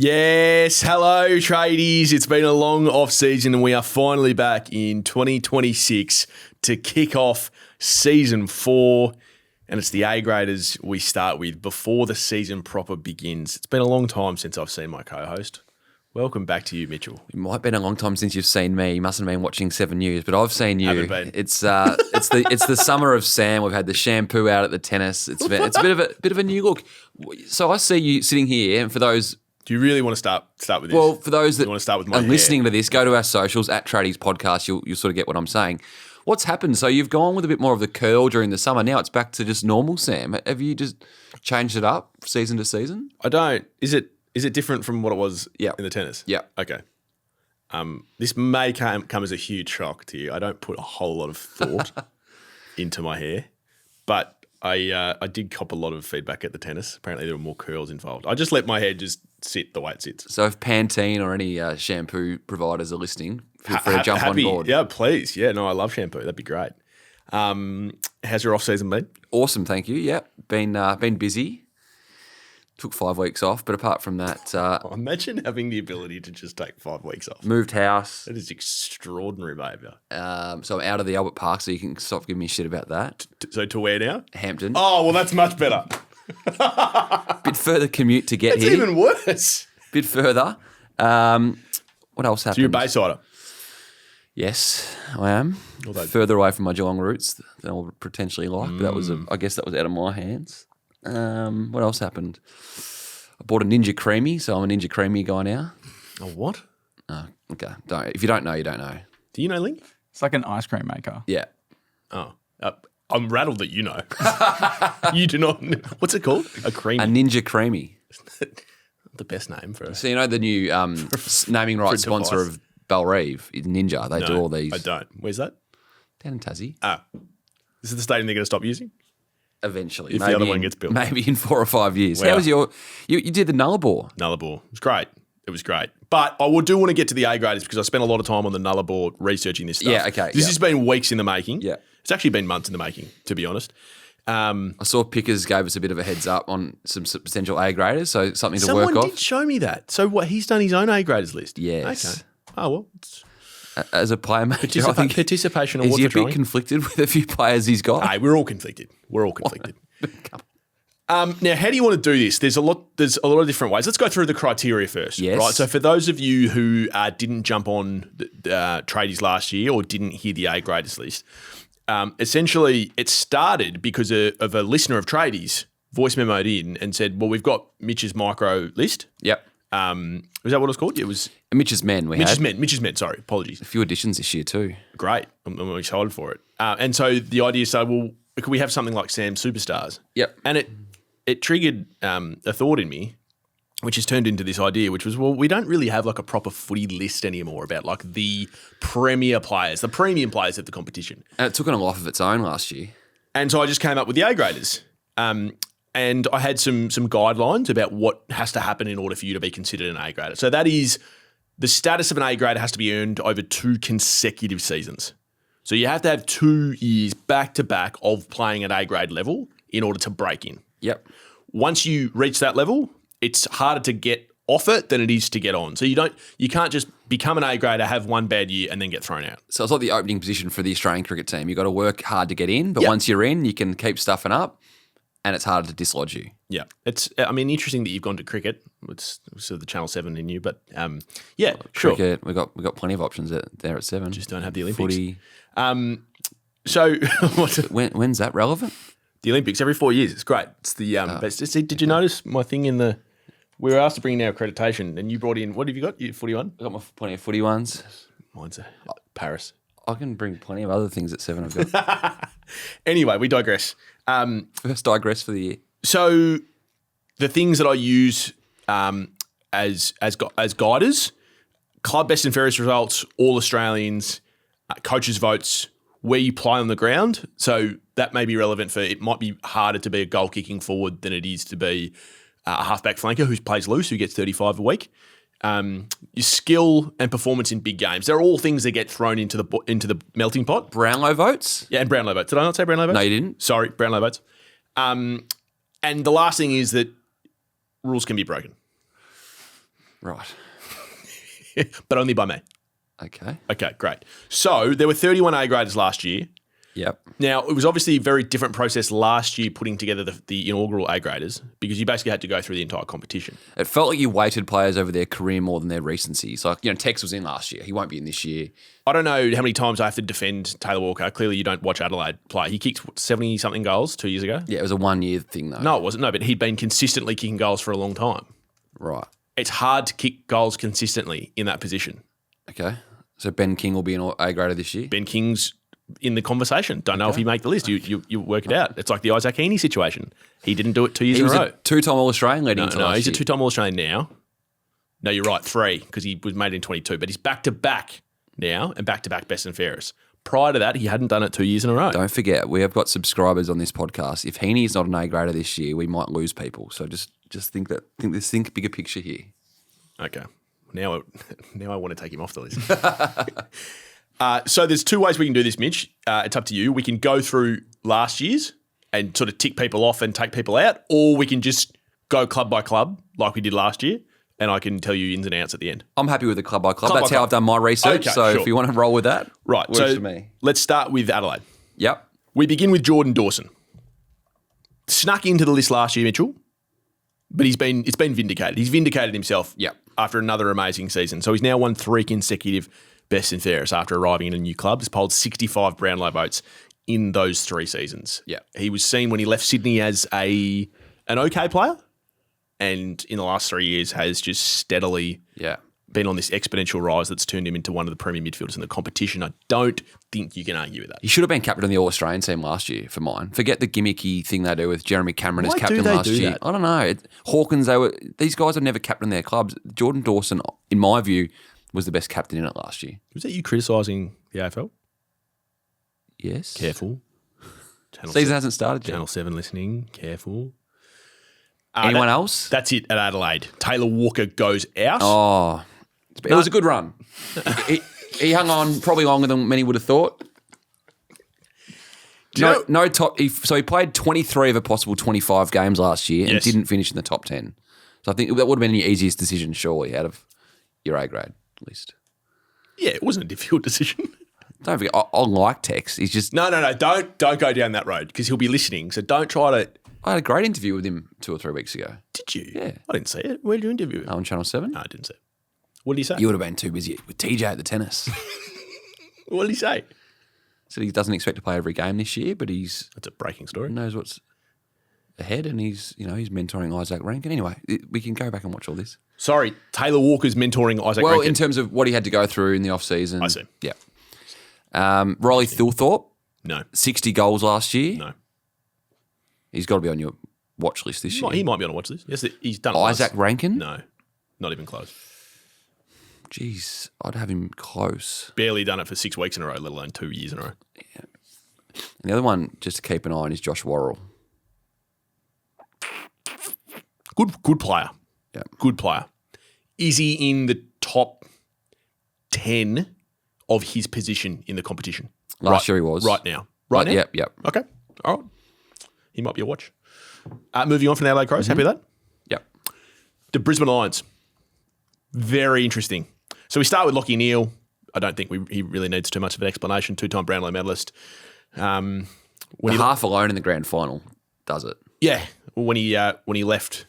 Yes, hello tradies. It's been a long off season and we are finally back in 2026 to kick off season 4. And it's the A-graders we start with before the season proper begins. It's been a long time since I've seen my co-host. Welcome back to you, Mitchell. It might have been a long time since you've seen me. You mustn't have been watching 7 News, but I've seen you. Haven't been. It's the summer of Sam. We've had the shampoo out at the tennis. It's a bit of a new look. So I see you sitting here, and for those. Do you really want to start with this? Well, for those that want to start with my are hair? listening to this, go to our socials at Tradies Podcast. You'll sort of get what I'm saying. What's happened? So you've gone with a bit more of the curl during the summer. Now it's back to just normal, Sam. Have you just changed it up season to season? I don't. Is it different from what it was Yeah. in the tennis? Yeah. Okay. This may come as a huge shock to you. I don't put a whole lot of thought into my hair, but I did cop a lot of feedback at the tennis. Apparently there were more curls involved. I just let my hair just sit the way it sits. So if Pantene or any shampoo providers are listening, feel free to jump on board. Yeah, please. Yeah, no, I love shampoo. That'd be great. How's your off season been? Awesome, thank you. Yeah, been busy. Took 5 weeks off, but apart from that, Imagine having the ability to just take 5 weeks off. moved house. That is extraordinary behaviour. So I'm out of the Albert Park, so you can stop giving me shit about that. So to where now? Hampton. Oh, well, that's much better. Bit further commute to get It's here. even worse. Bit further. What else happened? So you're a Baysider. Yes, I am. Although- Further away from my Geelong roots than I would potentially like, but I guess that was out of my hands. What else happened? I bought a Ninja Creamy, so I'm a Ninja Creamy guy now. Oh, what? Oh, okay. If you don't know, you don't know. Do you know, Link? It's like an ice cream maker. Yeah. Oh, I'm rattled that you know. You do not. What's it called? A creamy. A Ninja Creamy. The best name for So you know the new naming rights for a sponsor device. of Belrive is Ninja. They do all these. I don't. Where's that? Down in Tassie. This is the stadium they're going to stop using? Eventually. If the other one gets built. Maybe in 4 or 5 years. Wow. How was you did the Nullarbor. Nullarbor. It was great. It was great. But I do want to get to the A-graders because I spent a lot of time on the Nullarbor researching this stuff. Yeah, okay, This yeah. has been weeks in the making. Yeah. It's actually been months in the making, to be honest. I saw Pickers gave us a bit of a heads up on some potential A-graders, so something to Someone work did off. show me that. So what? He's done his own A-graders list? Yes. Okay. Oh, well. It's As a player manager, I think participation is awards he a for bit trying. conflicted with a few players he's got? Hey, we're all conflicted. Now, how do you want to do this? There's a lot of different ways. Let's go through the criteria first. Yes. Right. So for those of you who didn't jump on the tradies last year or didn't hear the A-graders list, essentially it started because of a listener of tradies voice memoed in and said, well, we've got Mitch's micro list. Yep. Was that what it was called? It was Mitch's Men. Mitch's Men. Sorry. Apologies. A few additions this year too. Great. I'm excited for it. And so the idea is, well, could we have something like Sam's Superstars? Yep. And it triggered a thought in me, which has turned into this idea, which was, well, we don't really have like a proper footy list anymore about like the premier players, the premium players of the competition. And it took on a life of its own last year. And so I just came up with the A-graders. And I had some guidelines about what has to happen in order for you to be considered an A-grader. So that is the status of an A-grader has to be earned over 2 consecutive seasons. So you have to have 2 years back-to-back of playing at A-grade level in order to break in. Yep. Once you reach that level, it's harder to get off it than it is to get on. So you can't just become an A-grader, have one bad year, and then get thrown out. So it's like the opening position for the Australian cricket team. You've got to work hard to get in, but Yep. once you're in, you can keep stuffing up and it's harder to dislodge you. Yeah. Interesting that you've gone to cricket. It's sort of the Channel 7 in you, but yeah, sure. Cricket, we've got plenty of options there at 7. Just don't have the Olympics. Footy. So When's that relevant? the Olympics every 4 years. It's great. It's the best. Did you notice my thing in the? We were asked to bring in our accreditation, and you brought in. What have you got? You 41. I've got plenty of footy ones. Mine's Paris. I can bring plenty of other things at 7 I've got. Anyway, we digress. First digress for the year. So the things that I use as guiders, club best and fairest results, all Australians, coaches' votes, where you play on the ground. So that may be relevant for, it might be harder to be a goal kicking forward than it is to be a halfback flanker who plays loose, who gets 35 a week. Your skill and performance in big games. They're all things that get thrown into the melting pot. Brownlow votes? Yeah, and Brownlow votes. Did I not say Brownlow votes? No, you didn't. Sorry, Brownlow votes. And the last thing is that rules can be broken. Right. but only by me. Okay. Okay, great. So there were 31 A graders last year. Yep. Now, it was obviously a very different process last year putting together the inaugural A graders because you basically had to go through the entire competition. It felt like you weighted players over their career more than their recency. So, Tex was in last year. He won't be in this year. I don't know how many times I have to defend Taylor Walker. Clearly, you don't watch Adelaide play. He kicked 70-something goals 2 years ago. Yeah, it was a 1 year thing, though. No, it wasn't. No, but he'd been consistently kicking goals for a long time. Right. It's hard to kick goals consistently in that position. Okay. So Ben King will be an A grader this year? Ben King's in the conversation. Don't know if he make the list. You work it out. It's like the Isaac Heaney situation. He didn't do it 2 years in a row. He was a two-time All-Australian leading into last year. He's a two-time All-Australian now. No, you're right, 3, because he was made in 22. But he's back-to-back now and back-to-back best and fairest. Prior to that, he hadn't done it 2 years in a row. Don't forget, we have got subscribers on this podcast. If Heaney's not an A grader this year, we might lose people. So just think bigger picture here. Okay. Now I want to take him off the list. So there's 2 ways we can do this, Mitch. It's up to you. We can go through last year's and sort of tick people off and take people out, or we can just go club by club like we did last year, and I can tell you ins and outs at the end. I'm happy with the club by club. That's how I've done my research. Okay, so sure. if you want to roll with that, Right. works So for me. let's start with Adelaide. Yep. We begin with Jordan Dawson. Snuck into the list last year, Mitchell, but it's been vindicated. He's vindicated himself Yep. after another amazing season. So he's now won 3 consecutive best and fairest after arriving in a new club. He's polled 65 Brownlow votes in those 3 seasons. Yeah. He was seen when he left Sydney as an okay player, and in the last 3 years has just steadily been on this exponential rise that's turned him into one of the premier midfielders in the competition. I don't think you can argue with that. He should have been captain of the All-Australian team last year for mine. Forget the gimmicky thing they do with Jeremy Cameron as Why captain do they last do year. that? I don't know. Hawkins, these guys have never captained their clubs. Jordan Dawson, in my view, was the best captain in it last year. Was that you criticising the AFL? Yes. Careful. Season hasn't started yet. Channel 7 listening. Careful. Anyone else? That's it at Adelaide. Taylor Walker goes out. Oh, it was a good run. he hung on probably longer than many would have thought. No top. So he played 23 of a possible 25 games last year and didn't finish in the top 10. So I think that would have been the easiest decision, surely, out of your A grade list. Yeah, it wasn't a difficult decision. Don't forget, I like Tex. He's just No. Don't go down that road because he'll be listening. So don't try to. I had a great interview with him 2 or 3 weeks ago. Did you? Yeah. I didn't see it. Where did you interview him? On Channel 7. No, I didn't see it. What did he say? You would have been too busy with TJ at the tennis. What did he say? Said he doesn't expect to play every game this year, but he's That's a breaking story. knows what's ahead, and he's mentoring Isaac Rankin. Anyway, we can go back and watch all this. Sorry, Taylor Walker's mentoring Isaac Well, Rankin. in terms of what he had to go through in the off season, I see. Yeah. Riley Thilthorpe, No. 60 goals last year. No. He's got to be on your watch list this year. He might be on a watch list. Yes, he's done it Isaac once. Rankin? No. Not even close. Jeez, I'd have him close. Barely done it for 6 weeks in a row, let alone 2 years in a row. And the other one, just to keep an eye on, is Josh Worrell. Good player. Yeah. Good player. Is he in the top 10 of his position in the competition? Last year he was. Right now. Right now? Yep. Okay. All right. He might be a watch. Moving on from the Adelaide Crows. Happy with that? Yep. The Brisbane Lions. Very interesting. So we start with Lachie Neale. I don't think he really needs too much of an explanation. 2-time Brownlow medalist. Half alone in the grand final does it. Yeah. When he left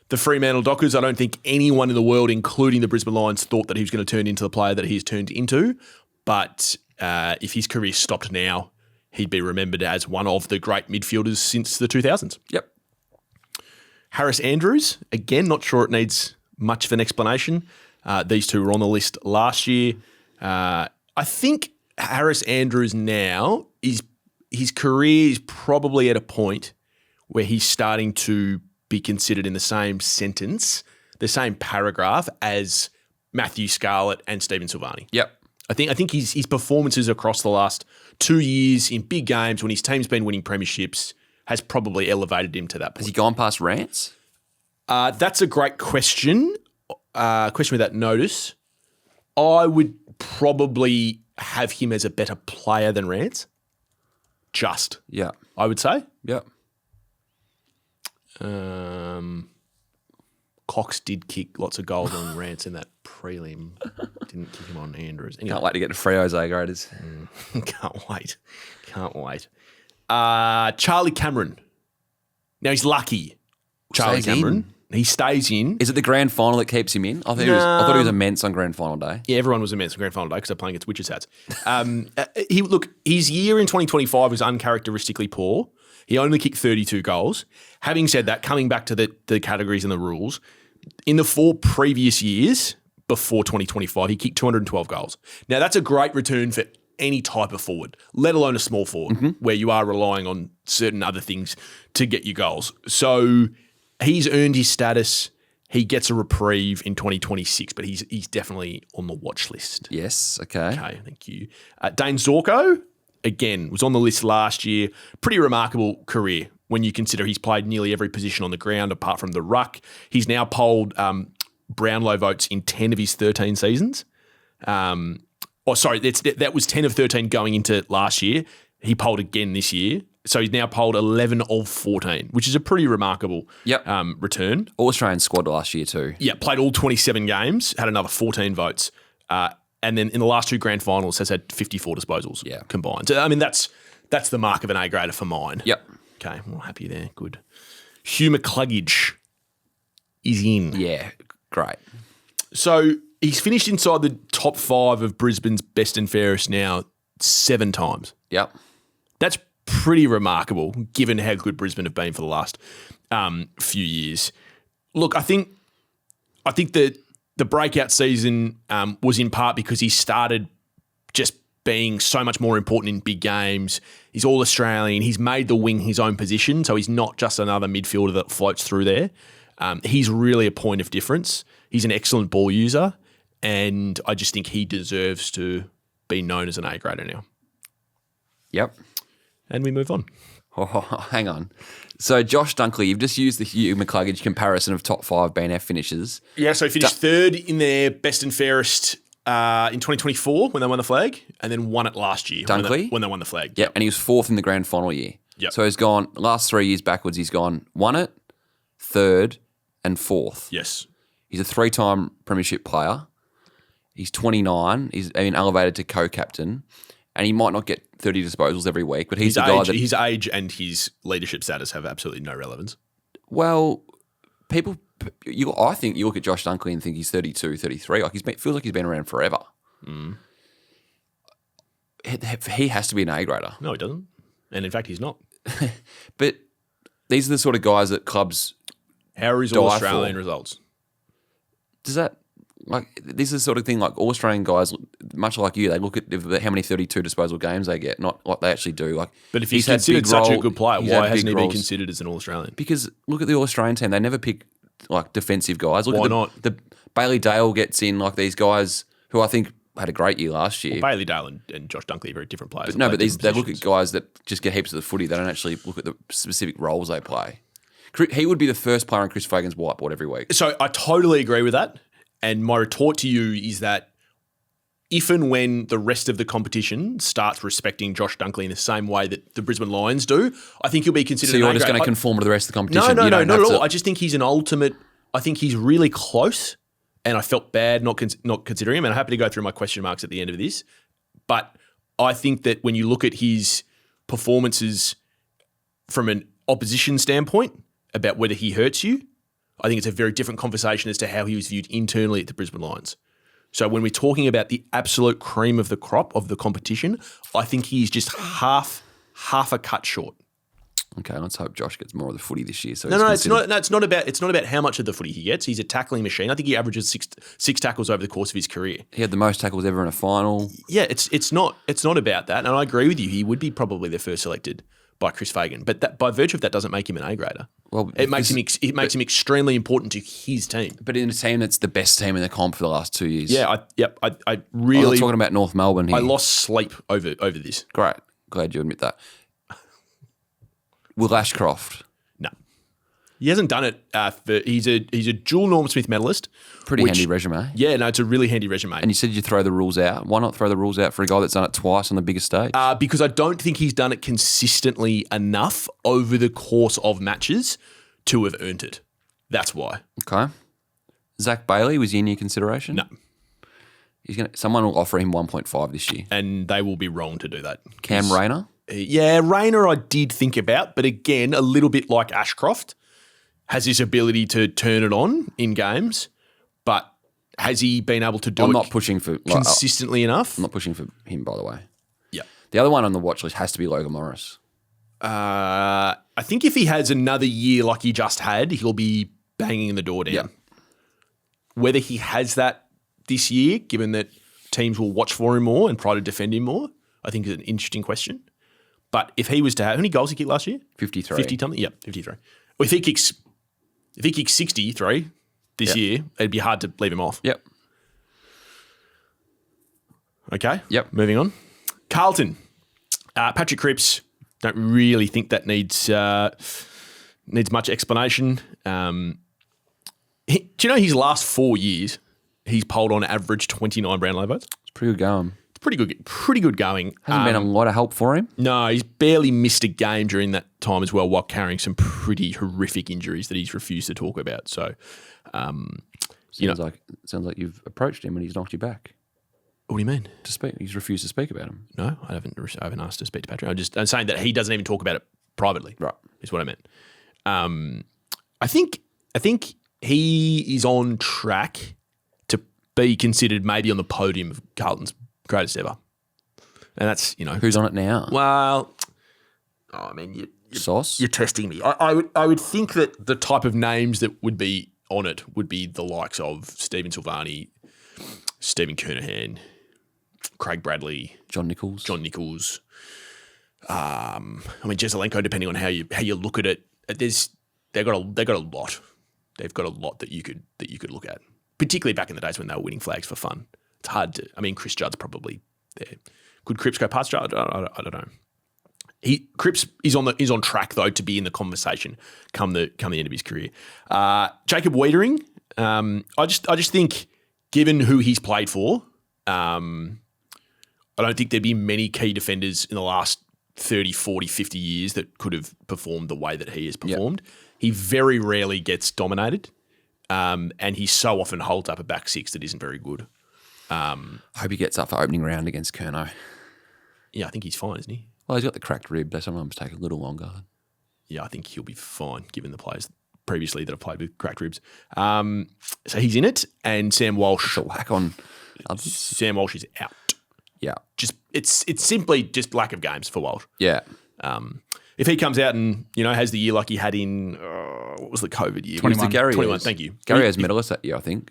the Freemantle Dockers, I don't think anyone in the world, including the Brisbane Lions, thought that he was going to turn into the player that he's turned into. But if his career stopped now, he'd be remembered as one of the great midfielders since the 2000s. Yep. Harris Andrews, again, not sure it needs much of an explanation. These two were on the list last year. I think Harris Andrews now, his career is probably at a point where he's starting to be considered in the same sentence, the same paragraph as Matthew Scarlett and Stephen Silvani. Yep. I think his performances across the last 2 years in big games when his team's been winning premierships has probably elevated him to that point. Has he gone past Rance? That's a great question. Question without notice. I would probably have him as a better player than Rance. Yeah. I would say. Yep. Cox did kick lots of goals on Rance in that prelim. Didn't kick him on Andrews. Anyway. Can't wait to get to Freo's A graders. Can't wait. Can't wait. Charlie Cameron. Now he's lucky. Charlie Stays Cameron. in. He stays in. Is it the grand final that keeps him in? I thought he was immense on grand final day. Yeah, everyone was immense on grand final day because they're playing against Witches hats. His year in 2025 was uncharacteristically poor. He only kicked 32 goals. Having said that, coming back to the categories and the rules, in the 4 previous years before 2025, he kicked 212 goals. Now, that's a great return for any type of forward, let alone a small forward, where you are relying on certain other things to get you goals. So he's earned his status. He gets a reprieve in 2026, but he's definitely on the watch list. Yes, okay. Okay, thank you. Dane Zorko, again, was on the list last year. Pretty remarkable career when you consider he's played nearly every position on the ground apart from the ruck. He's now polled Brownlow votes in 10 of his 13 seasons. That was 10 of 13 going into last year. He polled again this year. So he's now polled 11 of 14, which is a pretty remarkable return. All-Australian squad last year too. Yeah, played all 27 games, had another 14 votes. And then in the last 2 grand finals has had 54 disposals combined. So, I mean, that's the mark of an A-grader for mine. Yep. Okay, well, happy there. Good. Hugh McCluggage is in. Yeah, great. So he's finished inside the top 5 of Brisbane's best and fairest now 7 times. Yep. That's pretty remarkable given how good Brisbane have been for the last few years. Look, I think that the breakout season was in part because he started just being so much more important in big games. He's all-Australian. He's made the wing his own position, so he's not just another midfielder that floats through there. He's really a point of difference. He's an excellent ball user, and I just think he deserves to be known as an A-grader now. Yep. And we move on. Oh, hang on. So Josh Dunkley, you've just used the Hugh McCluggage comparison of top 5 BNF finishes. Yeah, so he finished third in their best and fairest in 2024 when they won the flag, and then won it last year Dunkley? when they won the flag. Yep, and he was 4th in the grand final year. Yep. So he's gone, last 3 years backwards, he's gone, won it, 3rd, and 4th. Yes. He's a 3-time premiership player. He's 29. He's been elevated to co-captain, and he might not get 30 disposals every week, but he's the guy that... His age and his leadership status have absolutely no relevance. Well, I think you look at Josh Dunkley and think he's 32, 33. Like feels like he's been around forever. Mm. He has to be an A-grader. No, he doesn't. And in fact, he's not. But these are the sort of guys that clubs... How are his All-Australian results? Does that... Like, this is the sort of thing, like All-Australian guys, much like you, they look at how many 32 disposal games they get, not what they actually do. Like, but if he's considered such a good player, why hasn't he been considered as an All-Australian? Because look at the All-Australian team. They never pick, like, defensive guys. Why not? The Bailey Dale gets in, like, these guys who I think had a great year last year. Well, Bailey Dale and Josh Dunkley are very different players. But they look at guys that just get heaps of the footy. They don't actually look at the specific roles they play. He would be the first player on Chris Fagan's whiteboard every week. So I totally agree with that. And my retort to you is that if and when the rest of the competition starts respecting Josh Dunkley in the same way that the Brisbane Lions do, I think he'll be considered. So you're just going to conform to the rest of the competition? No, not at all. I just think he's an ultimate. I think he's really close, and I felt bad not considering him. And I'm happy to go through my question marks at the end of this. But I think that when you look at his performances from an opposition standpoint about whether he hurts you, I think it's a very different conversation as to how he was viewed internally at the Brisbane Lions. So when we're talking about the absolute cream of the crop of the competition, I think he's just half a cut short. Okay, let's hope Josh gets more of the footy this year. So it's not about how much of the footy he gets. He's a tackling machine. I think he averages six tackles over the course of his career. He had the most tackles ever in a final. Yeah, it's not about that. And I agree with you. He would be probably the first selected by Chris Fagan, but that, by virtue of that, doesn't make him an A-grader. Well, it makes him extremely important to his team. But in a team that's the best team in the comp for the last 2 years. Yeah, I really... I'm not talking about North Melbourne here. I lost sleep over this. Great. Glad you admit that. Will Ashcroft? No. He hasn't done it. He's a dual Norm Smith medalist. Pretty handy resume. Yeah, no, it's a really handy resume. And you said you throw the rules out. Why not throw the rules out for a guy that's done it twice on the biggest stage? Because I don't think he's done it consistently enough over the course of matches to have earned it. That's why. Okay. Zach Bailey, was he in your consideration? No. Someone will offer him 1.5 this year. And they will be wrong to do that. Cam Rayner? Yeah, Rayner I did think about, but again, a little bit like Ashcroft, has this ability to turn it on in games, but has he been able to do I'm it not pushing for consistently enough? I'm not pushing for him, by the way. Yeah. The other one on the watch list has to be Logan Morris. I think if he has another year like he just had, he'll be banging the door down. Yeah. Whether he has that this year, given that teams will watch for him more and try to defend him more, I think is an interesting question. But if he was to have, how many goals he kicked last year? 53. 50 something? Yeah, 53. Well, if he kicks 63 this year, it'd be hard to leave him off. Yep. Okay. Yep. Moving on. Carlton. Patrick Cripps. Don't really think that needs much explanation. Do you know his last 4 years, he's polled on average 29 Brownlow votes? It's pretty good going. It's pretty good going. Hasn't been a lot of help for him. No, he's barely missed a game during that time as well, while carrying some pretty horrific injuries that he's refused to talk about. So, Sounds like you've approached him and he's knocked you back. What do you mean? To speak, he's refused to speak about him. No, I haven't asked to speak to Patrick. I'm saying that he doesn't even talk about it privately. Right, is what I meant. I think he is on track to be considered maybe on the podium of Carlton's greatest ever, and that's Who's on it now? Well, I mean, Sauce. you're testing me. I would think that the type of names that would be on it would be the likes of Stephen Silvani, Stephen Kernahan, Craig Bradley, John Nichols. I mean, Jesselenko, depending on how you look at it, they've got a lot. They've got a lot that you could look at, particularly back in the days when they were winning flags for fun. It's hard to. I mean, Chris Judd's probably there. Could Cripps go past Judd? I don't know. Cripps is on track though to be in the conversation come the end of his career. Jacob Wiedering, I just think given who he's played for, I don't think there'd be many key defenders in the last 30, 40, 50 years that could have performed the way that he has performed. Yep. He very rarely gets dominated, and he so often holds up a back six that isn't very good. Hope he gets up for opening round against Curnow. Yeah, I think he's fine, isn't he? Well, he's got the cracked rib. They sometimes take a little longer. Yeah, I think he'll be fine given the players previously that have played with cracked ribs. So he's in it, and Sam Walsh. A whack on. Sam Walsh is out. Yeah, it's simply just lack of games for Walsh. Yeah. If he comes out and has the year like he had in what was the COVID year? 21. Thank you. Gary has medalist that year, I think.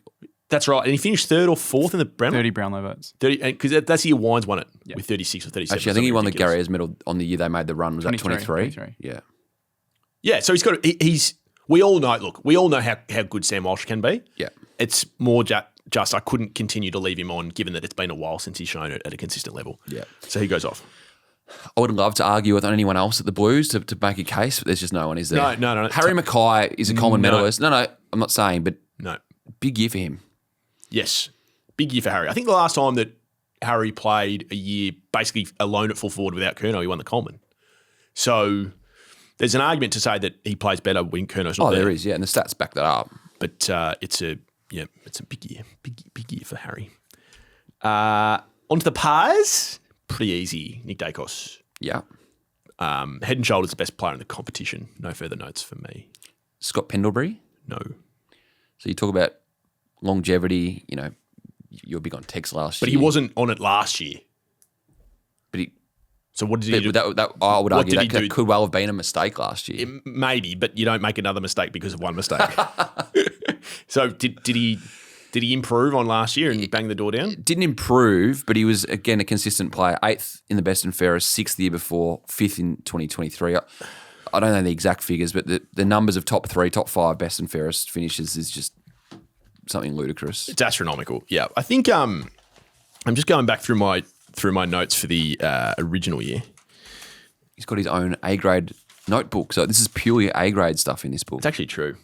That's right, and he finished third or fourth in the Brownlow. 30 Brownlow votes. 30, because that's the year Wines won it with 36 or 37. Actually, I think he won the Gary medal on the year they made the run. Was that 23? Yeah. Yeah, so he's got. We all know. Look, we all know how good Sam Walsh can be. Yeah. It's more just I couldn't continue to leave him on, given that it's been a while since he's shown it at a consistent level. Yeah. So he goes off. I would love to argue with anyone else at the Blues to make a case, but there's just no one, is there? No. Harry Mackay is a Coleman medalist. No, I'm not saying, but big year for him. Yes, big year for Harry. I think the last time that Harry played a year basically alone at full forward without Curnow, he won the Coleman. So there's an argument to say that he plays better when Curnow's not there. Oh, there is, yeah, and the stats back that up. But it's a big year, big year for Harry. Onto the Pies, pretty easy. Nick Dacos. Yeah. Head and shoulders the best player in the competition. No further notes for me. Scott Pendlebury? No. So you talk about longevity, you're big on Tex last year. But he wasn't on it last year. But so what did he do? That I would argue that could well have been a mistake last year. Maybe, but you don't make another mistake because of one mistake. So did he improve on last year and bang the door down? Didn't improve, but he was, again, a consistent player. 8th in the best and fairest, 6th the year before, 5th in 2023. I don't know the exact figures, but the numbers of top 3, top 5 best and fairest finishes is just something ludicrous. It's astronomical. Yeah. I think I'm just going back through my notes for the original year. He's got his own A-grade notebook. So this is purely A-grade stuff in this book. It's actually true.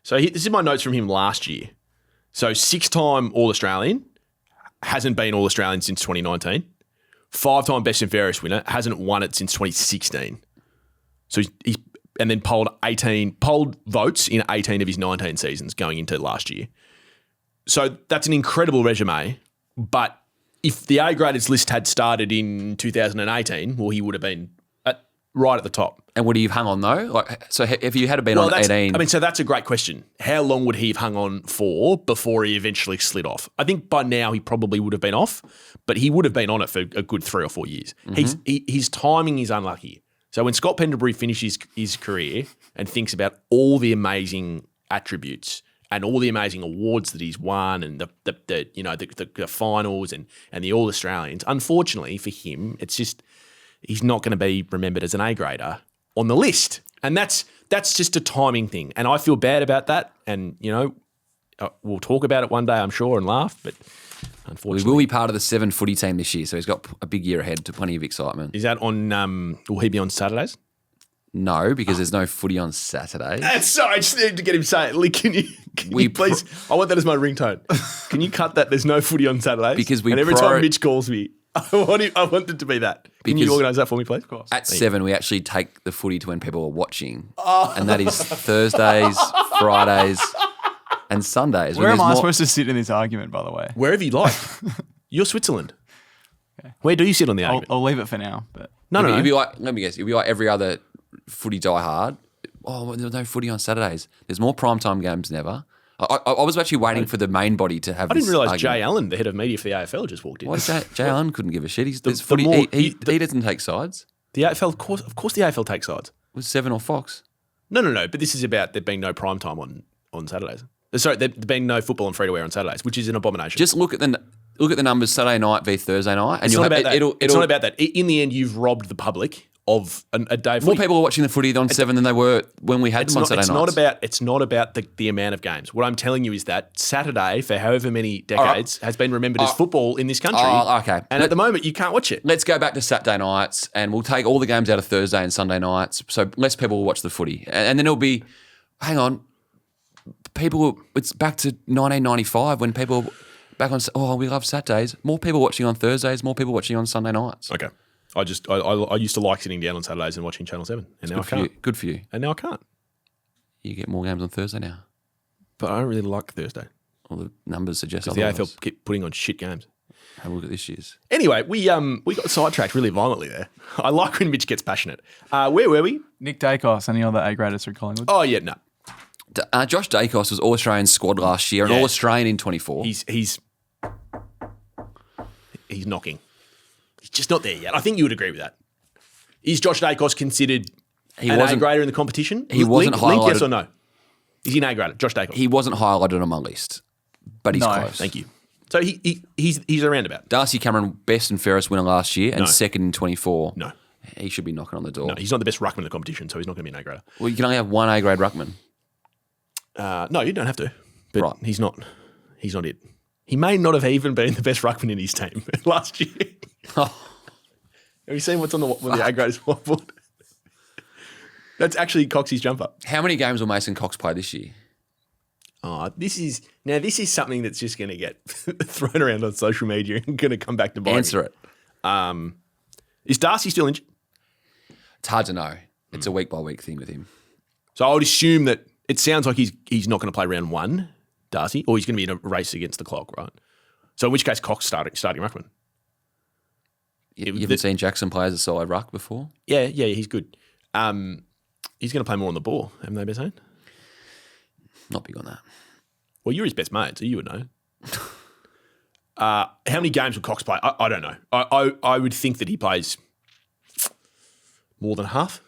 This is my notes from him last year. So 6-time All-Australian, hasn't been All-Australian since 2019. 5-time best and fairest winner, hasn't won it since 2016. So he's and then polled votes in 18 of his 19 seasons going into last year. So that's an incredible resume. But if the A-graders list had started in 2018, well, he would have been right at the top. And would he have hung on though? Like, so if you had been on 18, I mean, so that's a great question. How long would he have hung on for before he eventually slid off? I think by now he probably would have been off, but he would have been on it for a good 3 or 4 years. His timing is unlucky. So when Scott Pendlebury finishes his career and thinks about all the amazing attributes and all the amazing awards that he's won and the finals and the All Australians, unfortunately for him, it's just he's not going to be remembered as an A-grader on the list. And that's just a timing thing. And I feel bad about that. And, we'll talk about it one day, I'm sure, and laugh. But unfortunately. We will be part of the 7 footy team this year, so he's got a big year ahead to plenty of excitement. Is that on, will he be on Saturdays? No, because there's no footy on Saturday. Sorry, I just need to get him to say it. Lee, can you please? I want that as my ringtone. Can you cut that? There's no footy on Saturdays. Because and every time Mitch calls me, I want it to be that. Can you organise that for me, please? Of course. At 7, we actually take the footy to when people are watching. And that is Thursdays, Fridays, and Sundays. Where am I supposed to sit in this argument, by the way? Wherever you like. You're Switzerland. Okay. Where do you sit on the argument? I'll leave it for now. But no. It'd be like, let me guess, it'd be like every other footy diehard. Oh, well, there's no footy on Saturdays. There's more primetime games than ever. I was actually waiting for the main body to have. I didn't realise Jay Allan, the head of media for the AFL, just walked in. Why Jay Allan couldn't give a shit? He doesn't take sides. The AFL, of course, the AFL takes sides. It was 7 or Fox. No. But this is about there being no prime time on Saturdays. Sorry, there being no football on free to wear on Saturdays, which is an abomination. Just look at the numbers Saturday night v Thursday night, and it's not about that. It's not about that. In the end, you've robbed the public of a day of more people are watching the footy on 7 than they were when we had them on Saturday nights. It's not about the amount of games. What I'm telling you is that Saturday, for however many decades, has been remembered as football in this country. Oh, okay. And at the moment, you can't watch it. Let's go back to Saturday nights, and we'll take all the games out of Thursday and Sunday nights, so less people will watch the footy. And then it'll be, hang on, it's back to 1995 when people back on, we love Saturdays. More people watching on Thursdays, more people watching on Sunday nights. Okay. I used to like sitting down on Saturdays and watching Channel 7, and now I can't. Good for you. And now I can't. You get more games on Thursday now. But I don't really like Thursday. Well, the numbers suggest otherwise. Otherwise. The AFL keep putting on shit games. Have a look at this year's. Anyway, we got sidetracked really violently there. I like when Mitch gets passionate. Where were we? Nick Dacos, any other A-graders through Collingwood? Oh, yeah, no. Josh Dacos was All-Australian squad last year and All-Australian in 24. He's knocking. He's just not there yet. I think you would agree with that. Is Josh Dacos considered an A-grader in the competition? He wasn't highlighted. Link, yes or no? Is he an A-grader, Josh Dacos? He wasn't highlighted on my list, but he's close. Thank you. So he's around about. Darcy Cameron, best and fairest winner last year and second in 24. No. He should be knocking on the door. No, he's not the best ruckman in the competition, so he's not going to be an A-grader. Well, you can only have one A-grade ruckman. No, you don't have to. But right. He's not it. He may not have even been the best ruckman in his team last year. Have you seen what's on the A-graders whiteboard? That's actually Coxie's jumper. How many games will Mason Cox play this year? Oh, this is something that's just going to get thrown around on social media and going to come back to bite. Answer it. Is Darcy still injured? It's hard to know. It's a week-by-week thing with him. So I would assume that it sounds like he's not going to play round 1, Darcy, or he's going to be in a race against the clock, right? So in which case, Cox starting ruckman. You haven't seen Jackson play as a side ruck before? Yeah, he's good. He's going to play more on the ball, haven't they been saying? Not big on that. Well, you're his best mate, so you would know. How many games will Cox play? I don't know. I would think that he plays more than half,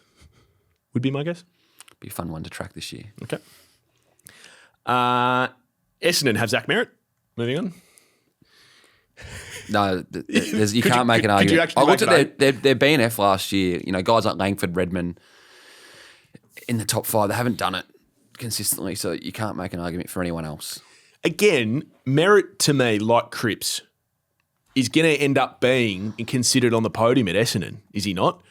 would be my guess. Be a fun one to track this year. Okay. Essendon have Zach Merrett. Moving on. No, you can't make an argument. I looked at their BNF last year. You know, guys like Langford, Redmond in the top 5. They haven't done it consistently, so you can't make an argument for anyone else. Again, Merrett to me, like Cripps, is going to end up being considered on the podium at Essendon. Is he not?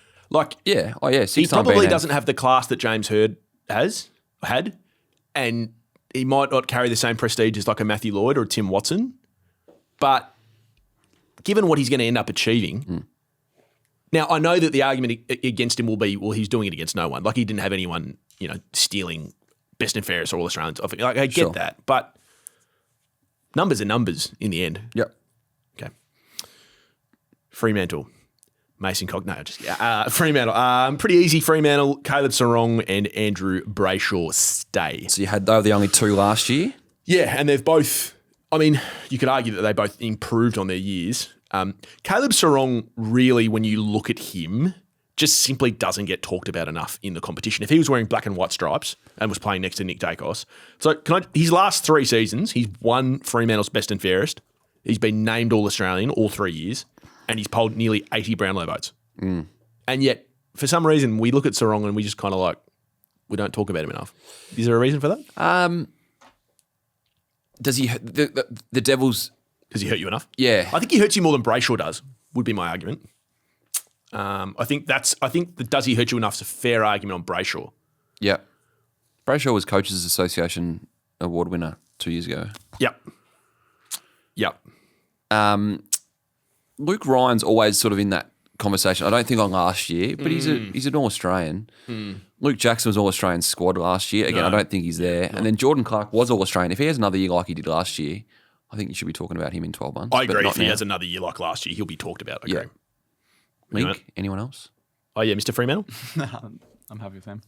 Yeah. He probably doesn't have the class that James Hird had, and he might not carry the same prestige as like a Matthew Lloyd or a Tim Watson, but given what he's going to end up achieving, Now, I know that the argument against him will be, well, he's doing it against no one. Like, he didn't have anyone, stealing best and fairest or all Australians. Like, I get that, but numbers are numbers in the end. Yep. Okay. Freemantle. Mason Cox. No, just Freemantle. Pretty easy Freemantle. Caleb Sarong and Andrew Brayshaw stay. So they were the only two last year? Yeah, and they've both, you could argue that they both improved on their years. Caleb Sarong really, when you look at him, just simply doesn't get talked about enough in the competition. If he was wearing black and white stripes and was playing next to Nick Dacos. So his last 3 seasons, he's won Fremantle's best and fairest. He's been named All-Australian all 3 years, and he's polled nearly 80 Brownlow votes. And yet, for some reason, we look at Sarong and we just kind of we don't talk about him enough. Is there a reason for that? Does he the Devils? Does he hurt you enough? Yeah, I think he hurts you more than Brayshaw does. Would be my argument. I think the does he hurt you enough is a fair argument on Brayshaw. Yeah, Brayshaw was Coaches Association award winner 2 years ago. Yep. Luke Ryan's always sort of in that conversation. I don't think on last year, but he's an All-Australian. Luke Jackson was All-Australian squad last year. Again, I don't think he's there. And then Jordan Clark was All-Australian. If he has another year like he did last year, I think you should be talking about him in 12 months. I agree. If he has another year like last year, he'll be talked about. I agree. Link? Anyone else? Oh, yeah, Mr. Fremantle? I'm happy with him.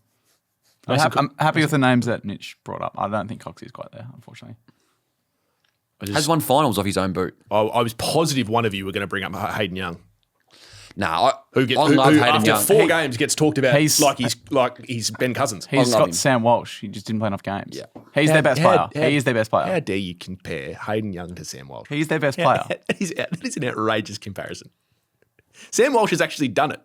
I'm happy with the names that Mitch brought up. I don't think Cox is quite there, unfortunately. Has won finals off his own boot. I was positive one of you were going to bring up Hayden Young. No, who after Young. 4 games gets talked about He's- like he's Ben Cousins. He's love got him. Sam Walsh. He just didn't play enough games. Yeah. He's their best player. He is their best How player. dare you compare Hayden Young to Sam Walsh? He's their best player. That is an outrageous comparison. Sam Walsh has actually done it.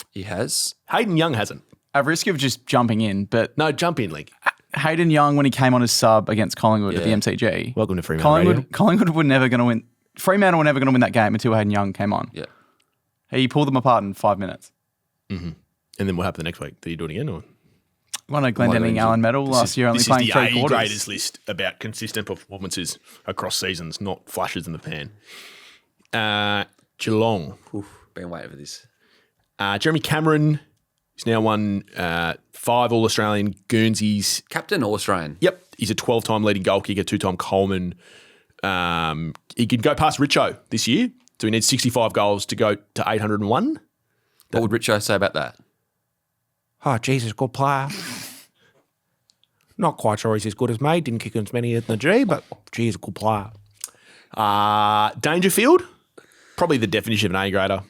He has. Hayden Young hasn't. At risk of just jumping in, but No, jump in, Link. Hayden Young, when he came on as sub against Collingwood at the MCG, Welcome to Fremantle Radio. Collingwood were never going to win. Fremantle were never going to win that game until Hayden Young came on. Yeah. He pulled them apart in 5 minutes. And then what happened the next week? Did you do it again? Or? Won a Glendinning Allan medal last year, only This playing is 3 the A quarters. graders list about consistent performances across seasons, not flashes in the pan. Geelong. Been waiting for this. Jeremy Cameron. He's now won 5 All-Australian Guernseys. Captain All-Australian. Yep. He's a 12-time leading goal kicker, 2-time Coleman. He could go past Richo this year. So he needs 65 goals to go to 801. What would Richo say about that? Oh, Jesus, good player. Not quite sure he's as good as me. Didn't kick as many in the G, but geez, a good player. Dangerfield, probably the definition of an A-grader.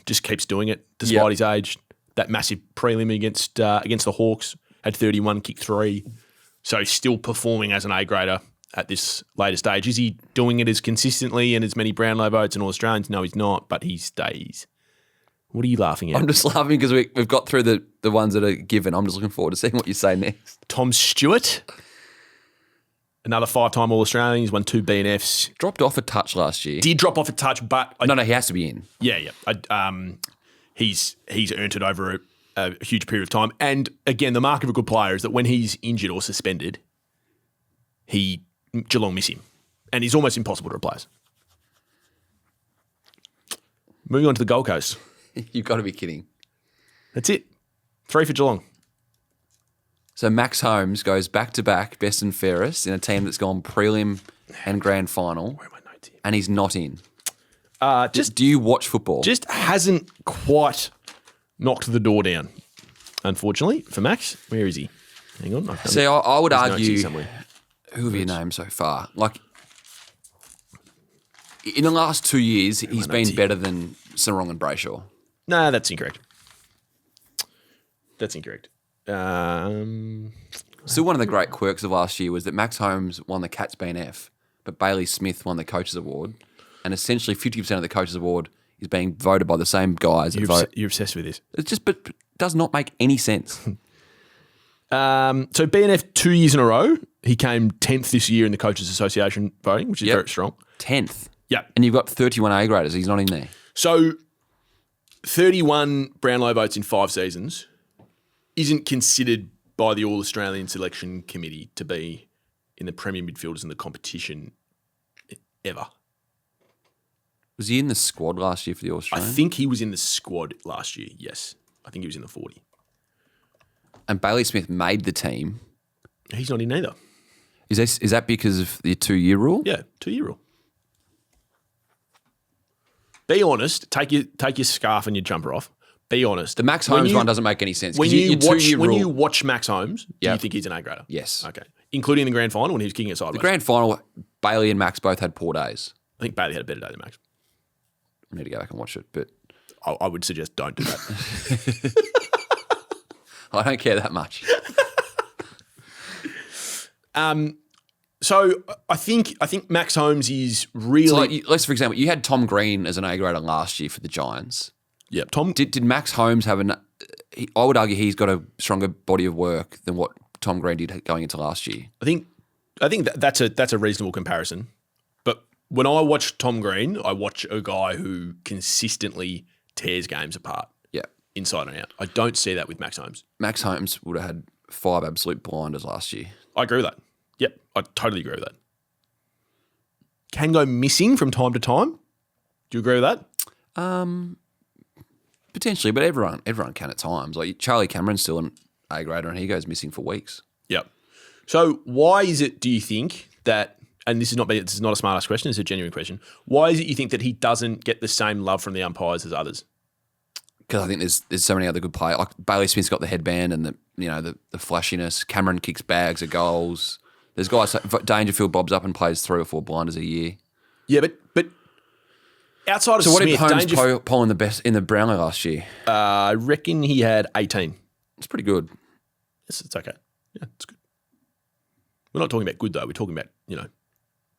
Just keeps doing it despite his age. That massive prelim against the Hawks, had 31, kicked 3. So still performing as an A-grader at this later stage. Is he doing it as consistently and as many Brownlow votes and All-Australians? No, he's not, but he stays. What are you laughing at? I'm just laughing because we've got through the ones that are given. I'm just looking forward to seeing what you say next. Tom Stewart, another 5-time All-Australian. He's won 2 BNFs. Dropped off a touch last year. Did drop off a touch, but... No, he has to be in. Yeah. He's earned it over a huge period of time. And again, the mark of a good player is that when he's injured or suspended, Geelong miss him. And he's almost impossible to replace. Moving on to the Gold Coast. You've got to be kidding. That's it. 3 for Geelong. So Max Holmes goes back-to-back best and fairest in a team that's gone prelim and grand final. Where are my notes here? And he's not in. Just Do you watch football? just hasn't quite knocked the door down, unfortunately, for Max. Where is he? Hang on. I've done See, I would his notes here argue, somewhere. who have you named so far? Like, in the last 2 years, he's been notes here? better than Sarong and Brayshaw. No, that's incorrect. That's incorrect. Still, one of the great quirks of last year was that Max Holmes won the Cats BNF, but Bailey Smith won the Coaches Award, and essentially 50% of the Coaches Award is being voted by the same guys that vote. You're obsessed with this. It's just, but does not make any sense. So BNF 2 years in a row, he came 10th this year in the Coaches Association voting, which is very strong. 10th. Yeah. And you've got 31 A graders. He's not in there. So 31 Brownlow votes in 5 seasons isn't considered by the All-Australian Selection Committee to be in the premier midfielders in the competition ever. Was he in the squad last year for the I Australian? think he was in the squad last year, yes. I think he was in the 40. And Bailey Smith made the team. He's not in either. Is that because of the 2-year rule? Yeah, 2-year rule. Be honest. Take your scarf and your jumper off. Be honest. The Max Holmes one doesn't make any sense. When you watch Max Holmes, do Yep. you think he's an A-grader? Yes. Okay. Including the grand final when he was kicking it sideways. The grand final, Bailey and Max both had poor days. I think Bailey had a better day than Max. I need to go back and watch it, but I would suggest don't do that. I don't care that much. So I think Max Holmes is really. So let's, for example, you had Tom Green as an A-grader last year for the Giants. Yeah, Tom. Did Max Holmes have I would argue he's got a stronger body of work than what Tom Green did going into last year. I think that's a reasonable comparison. But when I watch Tom Green, I watch a guy who consistently tears games apart. Yeah. Inside and out. I don't see that with Max Holmes. Max Holmes would have had 5 absolute blinders last year. I agree with that. Yep, I totally agree with that. Can go missing from time to time. Do you agree with that? Potentially, but everyone can at times. Like Charlie Cameron's still an A-grader and he goes missing for weeks. Yep. So why is it, do you think, that, and this is not a smart-ass question, it's a genuine question, why is it you think that he doesn't get the same love from the umpires as others? Because I think there's so many other good players. Like Bailey Smith's got the headband and the flashiness. Cameron kicks bags of goals. There's guys like Dangerfield bobs up and plays 3 or 4 blinders a year. Yeah, but outside of So what Smith, did Holmes poll in the Brownlow last year? I reckon he had 18. It's pretty good. Yes, it's okay. Yeah, it's good. We're not talking about good, though. We're talking about,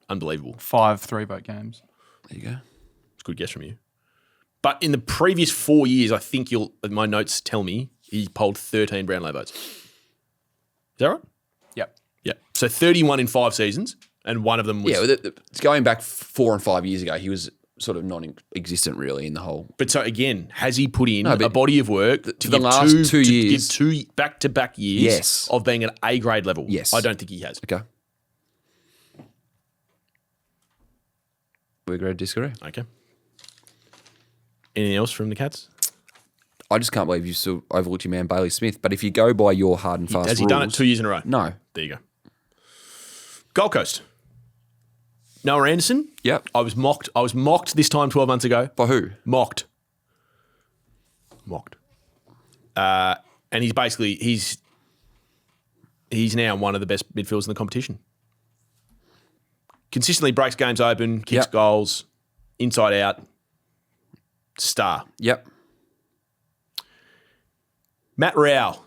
unbelievable. 5 3-vote games. There you go. It's a good guess from you. But in the previous 4 years, I think my notes tell me he polled 13 Brownlow votes. Is that right? Yep. Yeah. So 31 in 5 seasons, and one of them was... Yeah, it's going back 4 and 5 years ago, he was sort of non-existent really in the whole... But so again, has he put in a body of work to the give last 2 years? To give 2 back-to-back years Yes. of being at A-grade level? Yes. I don't think he has. Okay. We agree to disagree. Okay. Anything else from the Cats? I just can't believe you still overlooked your man Bailey Smith. But if you go by your hard and fast Has he done it 2 years in a row? No. There you go. Gold Coast. Noah Anderson. Yep. I was mocked this time 12 months ago. By who? Mocked. And he's now one of the best midfielders in the competition. Consistently breaks games open, kicks Yep. goals, inside out. Star. Yep. Matt Rowell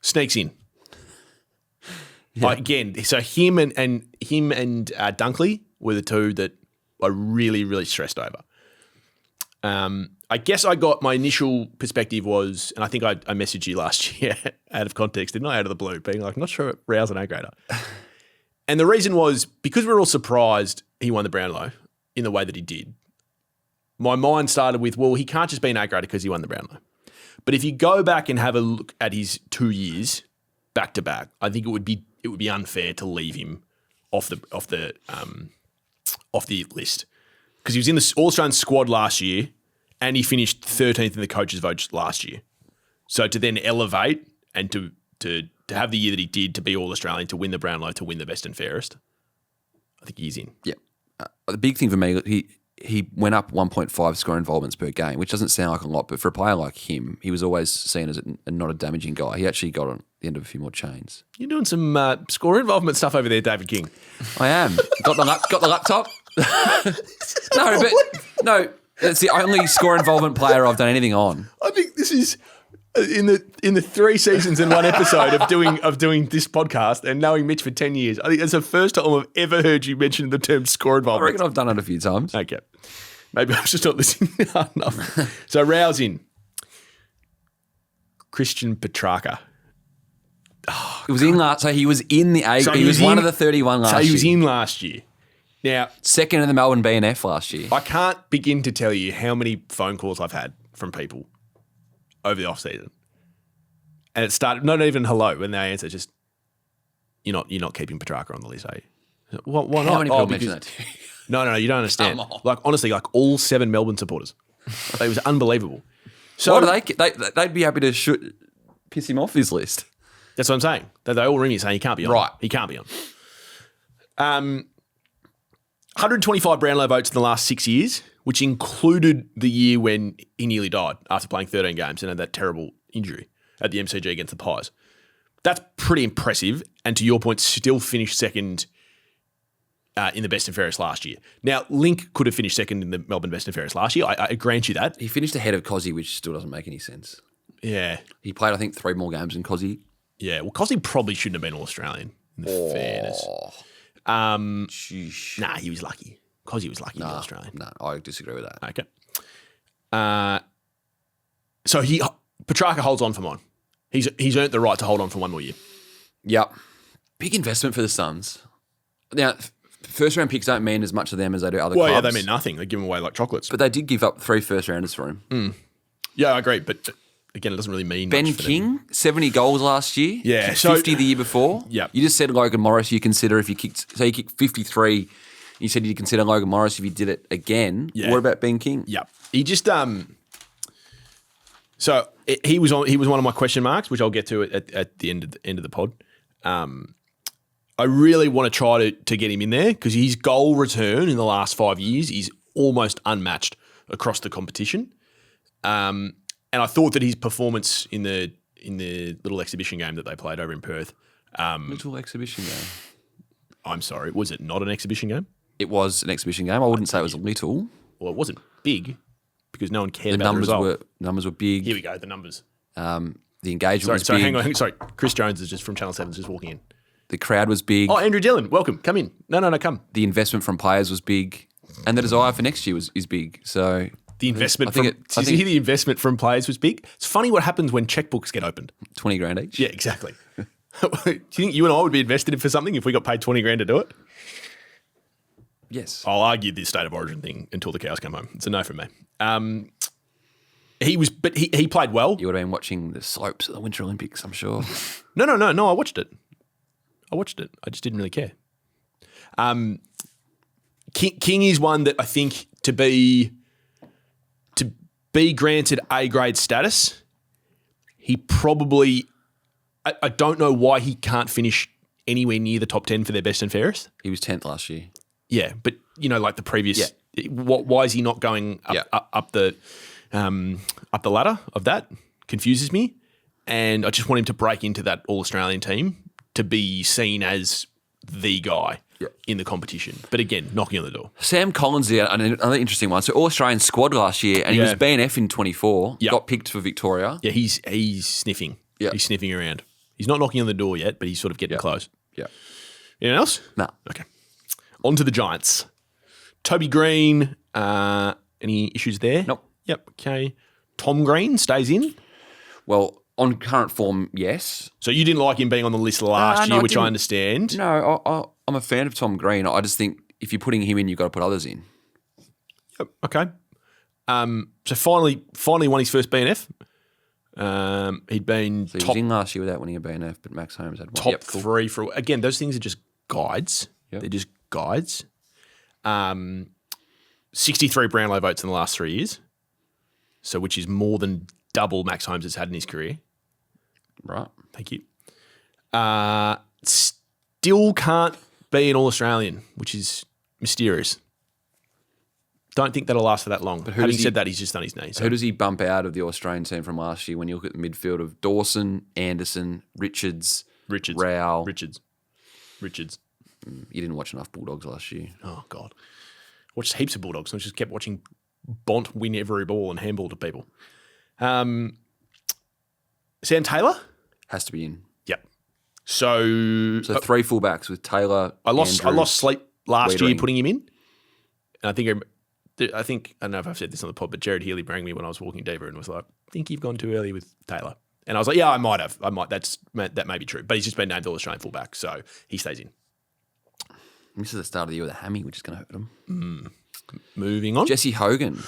sneaks in. Again, so him and Dunkley were the two that I really, really stressed over. I guess I got my initial perspective was, and I think I messaged you last year out of context, didn't I? Out of the blue, being like, not sure Rowell's an A-grader. And the reason was because we were all surprised he won the Brownlow in the way that he did. My mind started with, well, he can't just be an A-grader because he won the Brownlow. But if you go back and have a look at his 2 years back to back, I think it would be unfair to leave him off the list because he was in the All-Australian squad last year and he finished 13th in the coaches' votes last year. So to then elevate and to have the year that he did, to be All-Australian, to win the Brownlow, to win the best and fairest, I think he's in. Yeah. The big thing for me, he went up 1.5 score involvements per game, which doesn't sound like a lot, but for a player like him, he was always seen as not a damaging guy. He actually got on the end of a few more chains. You're doing some score involvement stuff over there, David King. I am. Got the laptop? No, it's the only score involvement player I've done anything on. I think this is in the 3 seasons and 1 episode of doing this podcast and knowing Mitch for 10 years. I think that's the first time I've ever heard you mention the term score I involvement. reckon I've done it a few times. Okay. Maybe I was just not listening hard enough. So Rowell's in. Christian Petrarca. It was in last, so he was in the A. So he was one of the 31 last year. So he was in last year. Now, second in the Melbourne BNF last year. I can't begin to tell you how many phone calls I've had from people over the off season, and it started not even hello when they answer, just you're not keeping Petrarca on the list, are you? Why not? How many people mention that to you? No, you don't understand. Come on. Like, honestly, like all 7 Melbourne supporters. It was unbelievable. So What do they'd be happy to piss him off his list. that's what I'm saying. They all ring me saying he can't be on. Right. He can't be on. 125 Brownlow votes in the last 6 years, which included the year when he nearly died after playing 13 games and had that terrible injury at the MCG against the Pies. That's pretty impressive. And to your point, still finished second in the best and fairest last year. Now, Link could have finished second in the Melbourne best and fairest last year. I grant you that. He finished ahead of Cozzy, which still doesn't make any sense. Yeah. He played, I think, 3 more games than Cozzy. Yeah. Well, Cosby probably shouldn't have been All-Australian, in fairness. Sheesh. Nah, he was lucky. Cosby was lucky to be Australian. No, I disagree with that. Okay. So Petrarca holds on for mine. He's earned the right to hold on for one more year. Yep. Big investment for the Suns. Now, first round picks don't mean as much to them as they do other clubs. Well, yeah, they mean nothing. They give them away like chocolates. But they did give up 3 first rounders for him. Yeah, I agree. But again, it doesn't really mean Ben much for them. King, 70 goals last year. Yeah, Kicked so- 50 the year before. Yep. You just said Logan Morris, you consider if you kicked, so you kicked 53, you said you'd consider Logan Morris if you did it again. Yeah. What about Ben King? Yeah, he just So he was one of my question marks, which I'll get to at the end of the pod. I really want to try to get him in there because his goal return in the last 5 years is almost unmatched across the competition. And I thought that his performance in the little exhibition game that they played over in Perth. Little exhibition game. I'm sorry, was it not an exhibition game? It was an exhibition game. I wouldn't say it was little. Well, it wasn't big because no one cared The about the result. numbers were big. Here we go, the numbers. The engagement was Sorry, big. hang on. Sorry, Chris Jones is just from Channel 7 is just walking in. The crowd was big. Oh, Andrew Dillon, welcome. Come in. No, come. The investment from players was big, and the desire for next year is big. So The investment I think from did you hear the investment from players was big? It's funny what happens when checkbooks get opened. 20 grand each. Yeah, exactly. Do you think you and I would be invested in for something if we got paid 20 grand to do it? Yes. I'll argue the state of origin thing until the cows come home. It's a no from me. He played well. You would have been watching the slopes of the Winter Olympics, I'm sure. No. I watched it. I just didn't really care. King is one that I think to be granted A grade status, he probably. I don't know why he can't finish anywhere near the top 10 for their best and fairest. He was 10th last year. Yeah, but like the previous. Why is he not going up the ladder of that? Confuses me, and I just want him to break into that All Australian team to be seen as the guy in the competition. But again, knocking on the door. Sam Collins, another interesting one. So All Australian squad last year, and he was BNF in 24. Yeah. Got picked for Victoria. Yeah, he's sniffing. Yeah. He's sniffing around. He's not knocking on the door yet, but he's sort of getting close. Yeah. Anything else? No. Okay. On to the Giants. Toby Green, any issues there? Nope. Yep. Okay. Tom Green stays in. Well, on current form, yes. So you didn't like him being on the list last No, year, I which I didn't. understand. No, I'm a fan of Tom Green. I just think if you're putting him in, you've got to put others in. Yep. Okay. So finally won his first BNF. He'd been So he was in last year without winning a BNF, but Max Holmes had one. top Yep, cool. 3 for again. Those things are just guides. Yep. They're just guides. 63 Brownlow votes in the last 3 years, so which is more than double Max Holmes has had in his career. Right. Thank you. Still can't be an All Australian, which is mysterious. Don't think that'll last for that long. But having said that, he's just on his knees. Who does he bump out of the Australian team from last year when you look at the midfield of Dawson, Anderson, Richards, Rao? Richards. You didn't watch enough Bulldogs last year. Oh, God. Watched heaps of Bulldogs. I just kept watching Bont win every ball and handball to people. Sam Taylor? Has to be in. Yep. So 3 fullbacks with Taylor. I lost sleep last year Wiedering. putting him in. And I think I don't know if I've said this on the pod, but Jared Healy rang me when I was walking Dever and was like, I think you've gone too early with Taylor. And I was like, yeah, I might have. That may be true. But he's just been named All Australian fullback, so he stays in. This is the start of the year with a hammy, which is going to hurt him. Moving on. Jesse Hogan.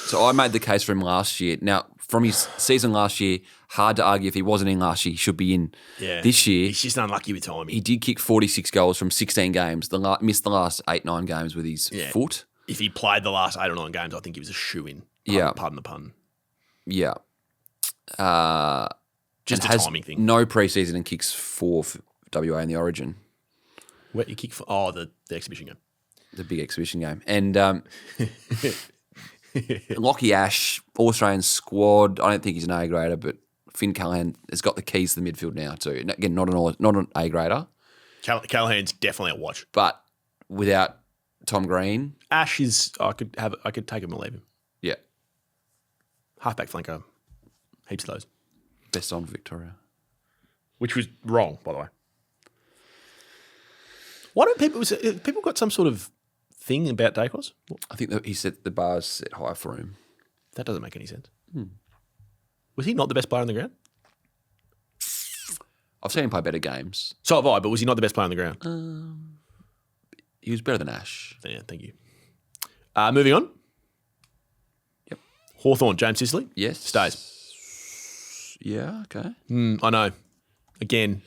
So I made the case for him last year. Now, from his season last year, hard to argue if he wasn't in last year, he should be in this year. He's just unlucky with timing. He did kick 46 goals from 16 games. Missed the last 8-9 games with his foot. If he played the last 8 or 9 games, I think he was a shoe-in. Pardon the pun. Yeah. Just a has timing thing. No preseason and kicks 4 for WA in the Origin. Where you kick for? Oh, the exhibition game. The big exhibition game. And Lockie Ash, All-Australian squad. I don't think he's an A-grader, but Finn Callahan has got the keys to the midfield now too. And again, not an A-grader. Callahan's definitely a watch. But without Tom Green. Ash is, I could take him or leave him. Yeah. Halfback flanker. Heaps of those. Best on for Victoria. Which was wrong, by the way. Why don't people got some sort of thing about Dacos? I think that he said the bar's set high for him. That doesn't make any sense. Was he not the best player on the ground? I've seen him play better games. So have I, but was he not the best player on the ground? He was better than Ash. Yeah, thank you. Moving on. Yep. Hawthorn, James Sicily. Yes. Stays. Yeah, okay. I know. Again.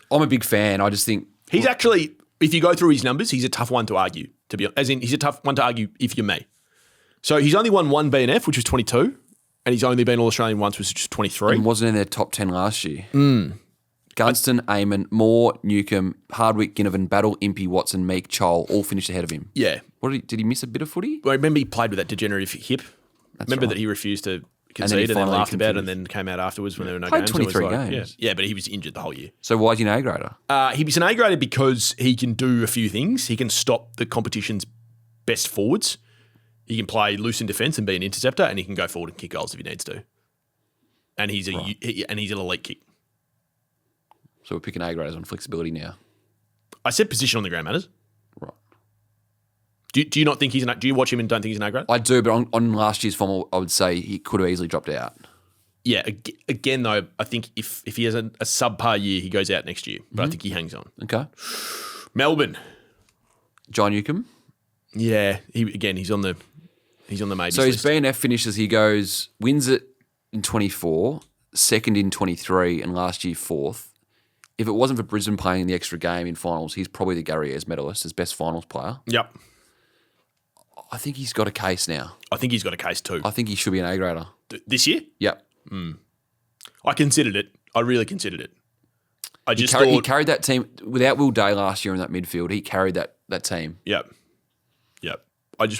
I'm a big fan. I just think... He's actually, if you go through his numbers, he's a tough one to argue, to be honest. As in, he's a tough one to argue if you're me. So he's only won one BNF, which was 22, and he's only been All-Australian once, which was 23. And wasn't in their top 10 last year. Gunston, Eamon, Moore, Newcomb, Hardwick, Ginnivan, Battle, Impey, Watson, Meek, Chol all finished ahead of him. Yeah. Did he miss a bit of footy? Well, I remember he played with that degenerative hip. Remember that he refused to concede and then laughed about it and then came out afterwards when there were no Played games. 23 and was games. Yeah, but he was injured the whole year. So why is he an A-grader? He was an A-grader because he can do a few things. He can stop the competition's best forwards. He can play loose in defence and be an interceptor, and he can go forward and kick goals if he needs to. And he's an elite kick. So we're picking A-graders on flexibility now. I said position on the ground matters. Right. Do you not think he's an? Do you watch him and don't think he's an A-grader? I do, but on last year's form, I would say he could have easily dropped out. Yeah. Again, though, I think if he has a subpar year, he goes out next year. But I think he hangs on. Okay. Melbourne. John Newcomb. Yeah. He's on the maybe. So his BNF finishes, he goes, wins it in 24, second in 23, and last year fourth. If it wasn't for Brisbane playing the extra game in finals, he's probably the Gary Ayres medalist, as best finals player. Yep. I think he's got a case now. I think he's got a case too. I think he should be an A-grader. This year? Yep. I considered it. I really considered it. I just He carried that team without Will Day last year in that midfield. He carried that team. Yep.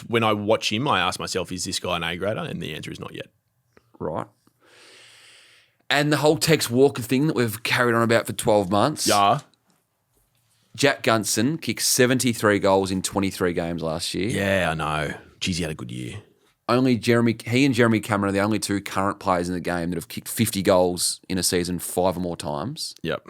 When I watch him, I ask myself, is this guy an A-grader? And the answer is not yet. Right. And the whole Tex Walker thing that we've carried on about for 12 months. Yeah. Jack Gunson kicked 73 goals in 23 games last year. Yeah, I know. Geez, he had a good year. He and Jeremy Cameron are the only two current players in the game that have kicked 50 goals in a season 5 or more times. Yep.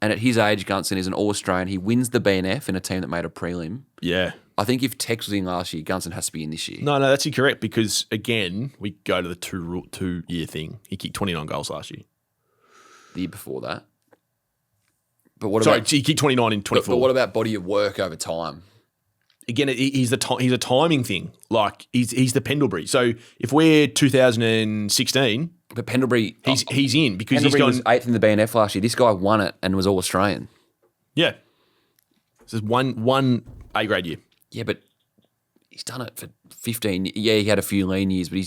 And at his age, Gunson is an All-Australian. He wins the BNF in a team that made a prelim. Yeah. I think if Tex was in last year, Gunson has to be in this year. No, that's incorrect because, again, we go to the 2-year thing. He kicked 29 goals last year. The year before that. But he kicked 29 in 24. But what about body of work over time? Again, he's a timing thing. Like, he's the Pendlebury. So if we're 2016... But Pendlebury... He's in because Pendlebury he's was 8th in the BNF last year. This guy won it and was All-Australian. Yeah. So it's one A-grade year. Yeah, but he's done it for 15. Yeah, he had a few lean years, but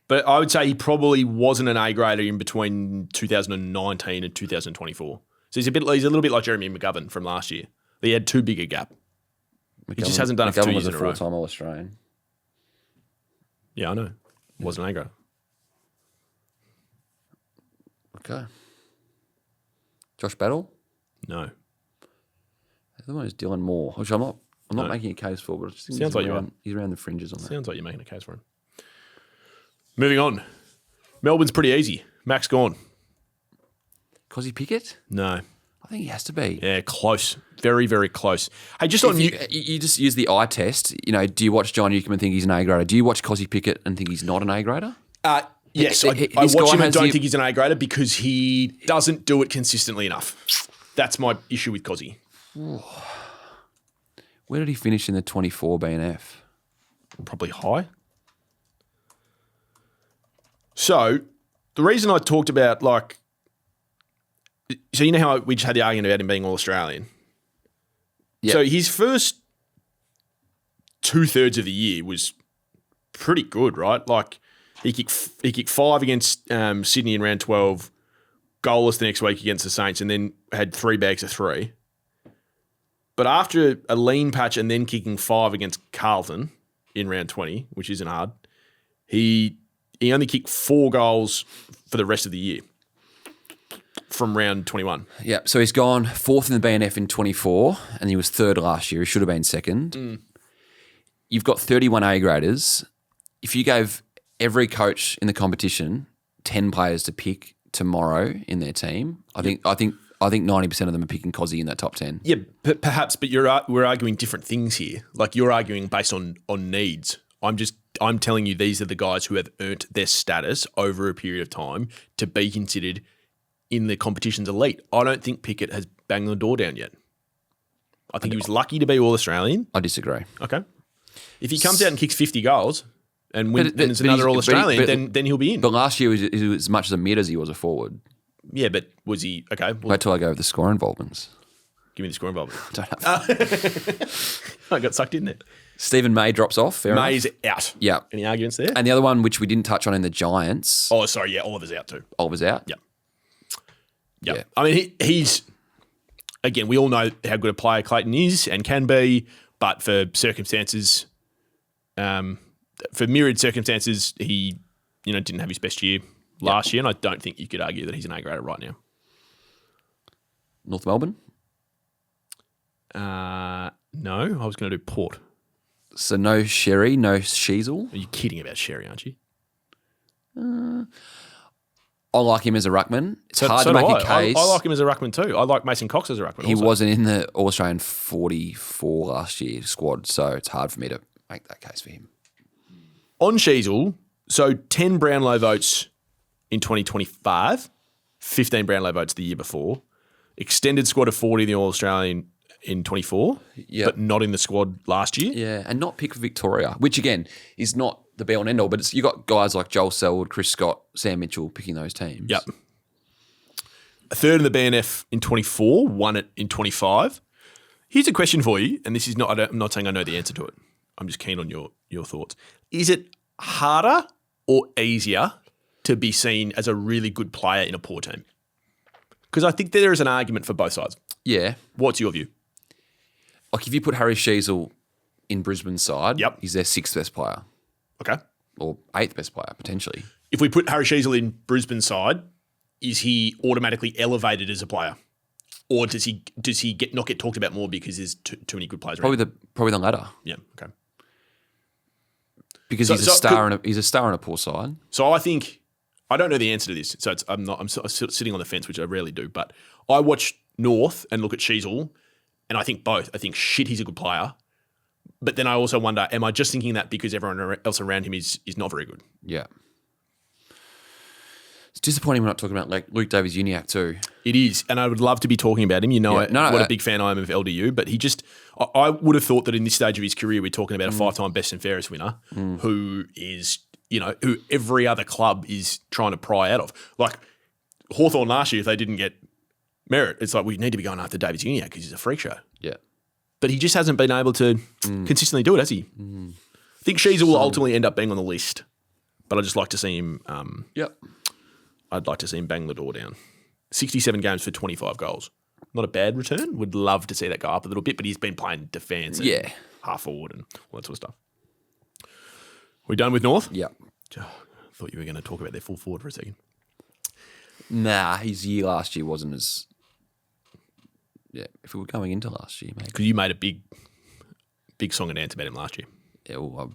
But I would say he probably wasn't an A-grader in between 2019 and 2024. So he's a little bit like Jeremy McGovern from last year. He had too big a gap. He just hasn't done it for 2 years in a row. was a full-time All-Australian. Yeah, I know. Wasn't an A-grader. Okay. Josh Battle? No. The other one is Dylan Moore, which I'm not making a case for, but I just think Sounds like you are. He's around the fringes on that. Sounds like you're making a case for him. Moving on. Melbourne's pretty easy. Max gone. Cozzy Pickett? No. I think he has to be. Yeah, close. Very, very close. Hey, just on you just use the eye test. You know, do you watch John Newcomb and think he's an A-grader? Do you watch Cozzy Pickett and think he's not an A-grader? Yes, I watch him and don't think he's an A-grader because he doesn't do it consistently enough. That's my issue with Cozzy. Where did he finish in the 24 BNF? probably high. So the reason I talked about so you know how we just had the argument about him being All-Australian? Yeah. So his first 2/3 of the year was pretty good, right? Like he kicked 5 against Sydney in round 12, goalless the next week against the Saints, and then had 3 bags of 3. But after a lean patch and then kicking 5 against Carlton in round 20, which isn't hard, he only kicked 4 goals for the rest of the year from round 21. Yeah, so he's gone 4th in the BNF in 24, and he was 3rd last year. He should have been 2nd. You've got 31 A graders. If you gave every coach in the competition 10 players to pick tomorrow in their team, I think 90% of them are picking Cozzy in that top 10. Yeah, perhaps, but we're arguing different things here. Like you're arguing based on needs. I'm telling you these are the guys who have earned their status over a period of time to be considered in the competition's elite. I don't think Pickett has banged the door down yet. I think he was lucky to be All-Australian. I disagree. Okay. If he comes out and kicks 50 goals and wins another All-Australian, then he'll be in. But last year he was as much as a mid as he was a forward. Yeah, but was he okay? Well, Wait till I go with the score involvements. give me the score involvement. Don't have I got sucked in there. Stephen May drops off. Fair May's enough. out. Yeah. Any arguments there? And the other one, which we didn't touch on in the Giants, Oh, sorry. Yeah, Oliver's out too. Oliver's out. Yeah. Yeah. Yeah. I mean, he's, again, we all know how good a player Clayton is and can be, but for circumstances, for myriad circumstances, he, didn't have his best year last year, and I don't think you could argue that he's an A-grader right now. North Melbourne. No, I was going to do Port. So no Sherry, no Sheasel. Are you kidding about Sherry, aren't you? I like him as a ruckman. It's hard so to do make a case. I like him as a ruckman too. I like Mason Cox as a ruckman He also. wasn't in the All-Australian 44 last year squad, so it's hard for me to make that case for him. On Sheasel, so 10 Brownlow votes in 2025, 15 Brownlow votes the year before, extended squad of 40 in the All-Australian in 24, but not in the squad last year. Yeah, and not pick for Victoria, which again is not the be all and end all, but you got guys like Joel Selwood, Chris Scott, Sam Mitchell picking those teams. Yep. A third in the BNF in 24, won it in 25. Here's a question for you, and this is not, I'm not saying I know the answer to it. I'm just keen on your thoughts. Is it harder or easier to be seen as a really good player in a poor team? Because I think there is an argument for both sides. Yeah. What's your view? Like if you put Harry Sheasel in Brisbane's side, he's their 6th best player. Okay. Or 8th best player, potentially. If we put Harry Sheasel in Brisbane's side, is he automatically elevated as a player? Or does he not get talked about more because there's too many good players around? Probably the latter. Yeah, okay. Because he's a star in a poor side. So I think I don't know the answer to this. So I'm sitting on the fence, which I rarely do. But I watch North and look at Sheasel, and I think both. I think he's a good player. But then I also wonder, am I just thinking that because everyone else around him is not very good? Yeah. It's disappointing we're not talking about like Luke Davies-Uniacke too. It is, and I would love to be talking about him. What a big fan I am of LDU, but I would have thought that in this stage of his career, we're talking about a 5-time best and fairest winner who is, who every other club is trying to pry out of. Like Hawthorn last year, if they didn't get Merrett, it's like we need to be going after Davies-Uniacke because he's a freak show. Yeah. But he just hasn't been able to consistently do it, has he? I think Sheasel will ultimately end up being on the list, but I'd just like to see him. I'd like to see him bang the door down. 67 games for 25 goals. Not a bad return. Would love to see that go up a little bit, but he's been playing defence and half forward and all that sort of stuff. We done with North? Yeah. Thought you were going to talk about their full forward for a second. Nah, his year last year wasn't as... Yeah, if we were going into last year, maybe. Because you made a big song and dance about him last year. Yeah, well,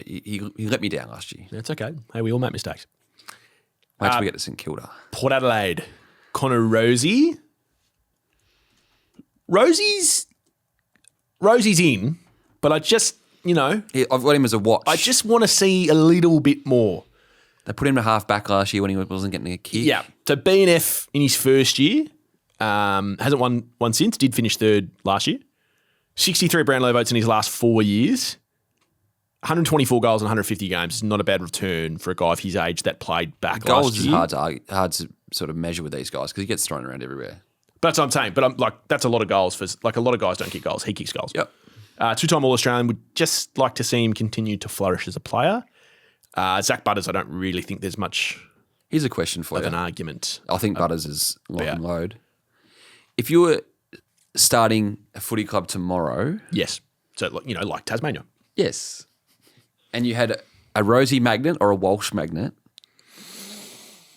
he let me down last year. That's okay. Hey, we all make mistakes. Wait till we get to St Kilda. Port Adelaide. Connor Rosie. Rosie's in, but I just, Yeah, I've got him as a watch. I just want to see a little bit more. They put him to half back last year when he wasn't getting a kick. Yeah. So BNF in his first year, hasn't won since, did finish 3rd last year. 63 Brownlow votes in his last 4 years. 124 goals in 150 games is not a bad return for a guy of his age that played back Goals last is year. hard to sort of measure with these guys because he gets thrown around everywhere. But that's what I'm saying. But I'm like, that's a lot of goals for like a lot of guys don't kick goals. He kicks goals. Yep. Two-time All-Australian. Would just like to see him continue to flourish as a player. Zach Butters, I don't really think there's much Here's a question for of you. an argument. I think Butters is lock yeah. and load. If you were starting a footy club tomorrow, Yes. So, like Tasmania. yes, and you had a Rosie magnet or a Walsh magnet,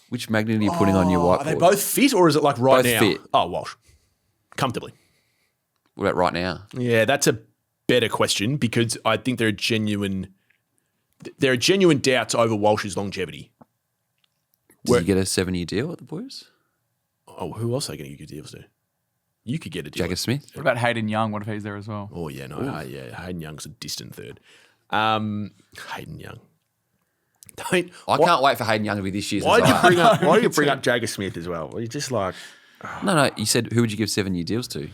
which magnet are you putting on your whiteboard? Are they both fit or is it like right Both now? fit. Oh, Walsh. Comfortably. What about right now? Yeah, that's a better question because I think there are genuine doubts over Walsh's longevity. Did you get a 7-year deal at the Blues? Oh, who else are they going to give deals to? You could get a deal. Jagger Smith? What about Hayden Young? What if he's there as well? Oh, yeah, no. Hayden Young's a distant third. Hayden Young. I can't wait for Hayden Young to be this year's. Why did Isaiah. you bring up Jagger Smith as well? You're just like, No, you said who would you give 7-year deals to?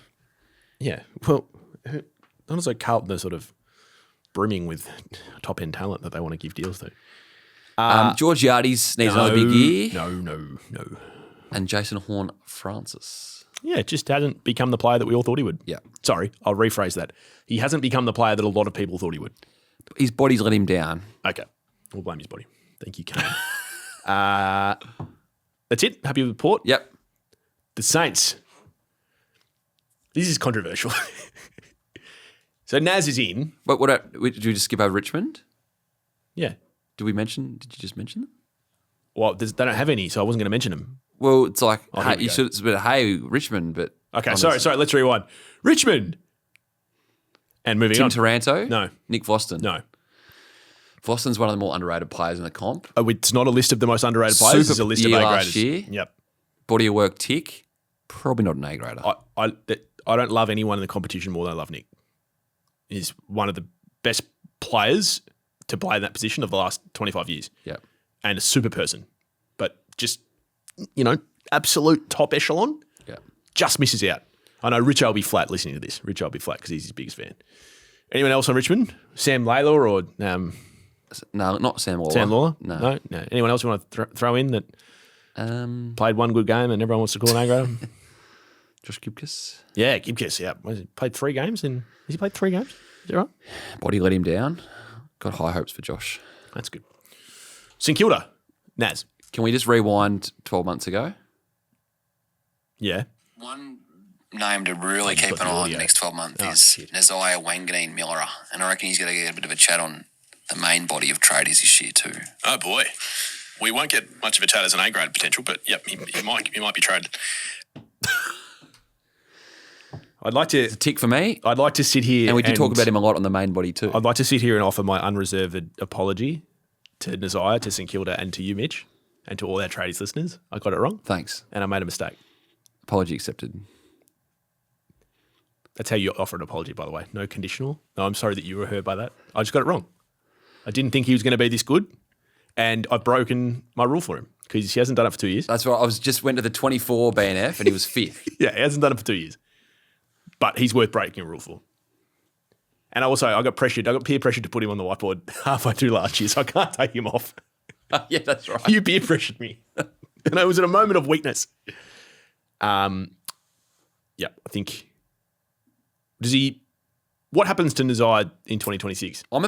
yeah. Well, not as like Carlton are sort of brimming with top end talent that they want to give deals to. George Yardies needs another big year. No. And Jason Horn-Francis. Yeah, it just hasn't become the player that we all thought he would. Yeah. Sorry, I'll rephrase that. He hasn't become the player that a lot of people thought he would. His body's let him down. Okay. We'll blame his body. Thank you, Kane. That's it. Happy with the report? Yep. The Saints. This is controversial. So Naz is in. But did we just skip over Richmond? Yeah. Did you just mention them? Well, they don't have any, so I wasn't going to mention them. Well, it's like, here hey, we you go. should, it's a bit, hey, Richmond, but. Okay, sorry. Let's rewind. Richmond. And moving Tim on. Taranto? No. Nick Voston? No. Voston's one of the more underrated players in the comp. It's not a list of the most underrated players. It's a list of year A last graders. year. Yep. Body of work tick. Probably not an A grader. I don't love anyone in the competition more than I love Nick. He's one of the best players to play in that position of the last 25 years. Yeah. And a super person. But just, absolute top echelon, Yeah. just misses out. I know Richard will be flat listening to this. Richard will be flat because he's his biggest fan. Anyone else on Richmond? Sam Layla or No, not Sam Lawler. Sam Lawler? No. No. Anyone else you want to throw in that played one good game and everyone wants to call an A grader? Josh Gibkiss. Yeah, Gibkiss, yeah. Played 3 games and has he played 3 games? Is that right? Body let him down. Got high hopes for Josh. That's good. St Kilda, Naz. Can we just rewind 12 months ago? Yeah. One name to really keep an eye on the next 12 months is Nazaya Wanganeen Miller. And I reckon he's going to get a bit of a chat on the main body of Tradies this year too. Oh, boy. We won't get much of a chat as an A-grade potential, but, yep, he might be traded. I'd like It's a tick for me. to sit here And we did talk about him a lot on the main body too. I'd like to sit here and offer my unreserved apology to Nazaya, to St Kilda, and to you, Mitch, and to all our Tradies listeners. I got it wrong, Thanks. and I made a mistake. Apology accepted. That's how you offer an apology, by the way. No conditional. No, I'm sorry that you were hurt by that. I just got it wrong. I didn't think he was going to be this good, and I've broken my rule for him because he hasn't done it for 2 years. That's right. Went to the 24 BNF and he was 5th. Yeah, he hasn't done it for 2 years. But he's worth breaking a rule for. And I got peer pressured to put him on the whiteboard halfway through last year, so I can't take him off. Yeah, that's right. You peer pressured me. And I was in a moment of weakness. I think. What happens to Nazai in 2026? How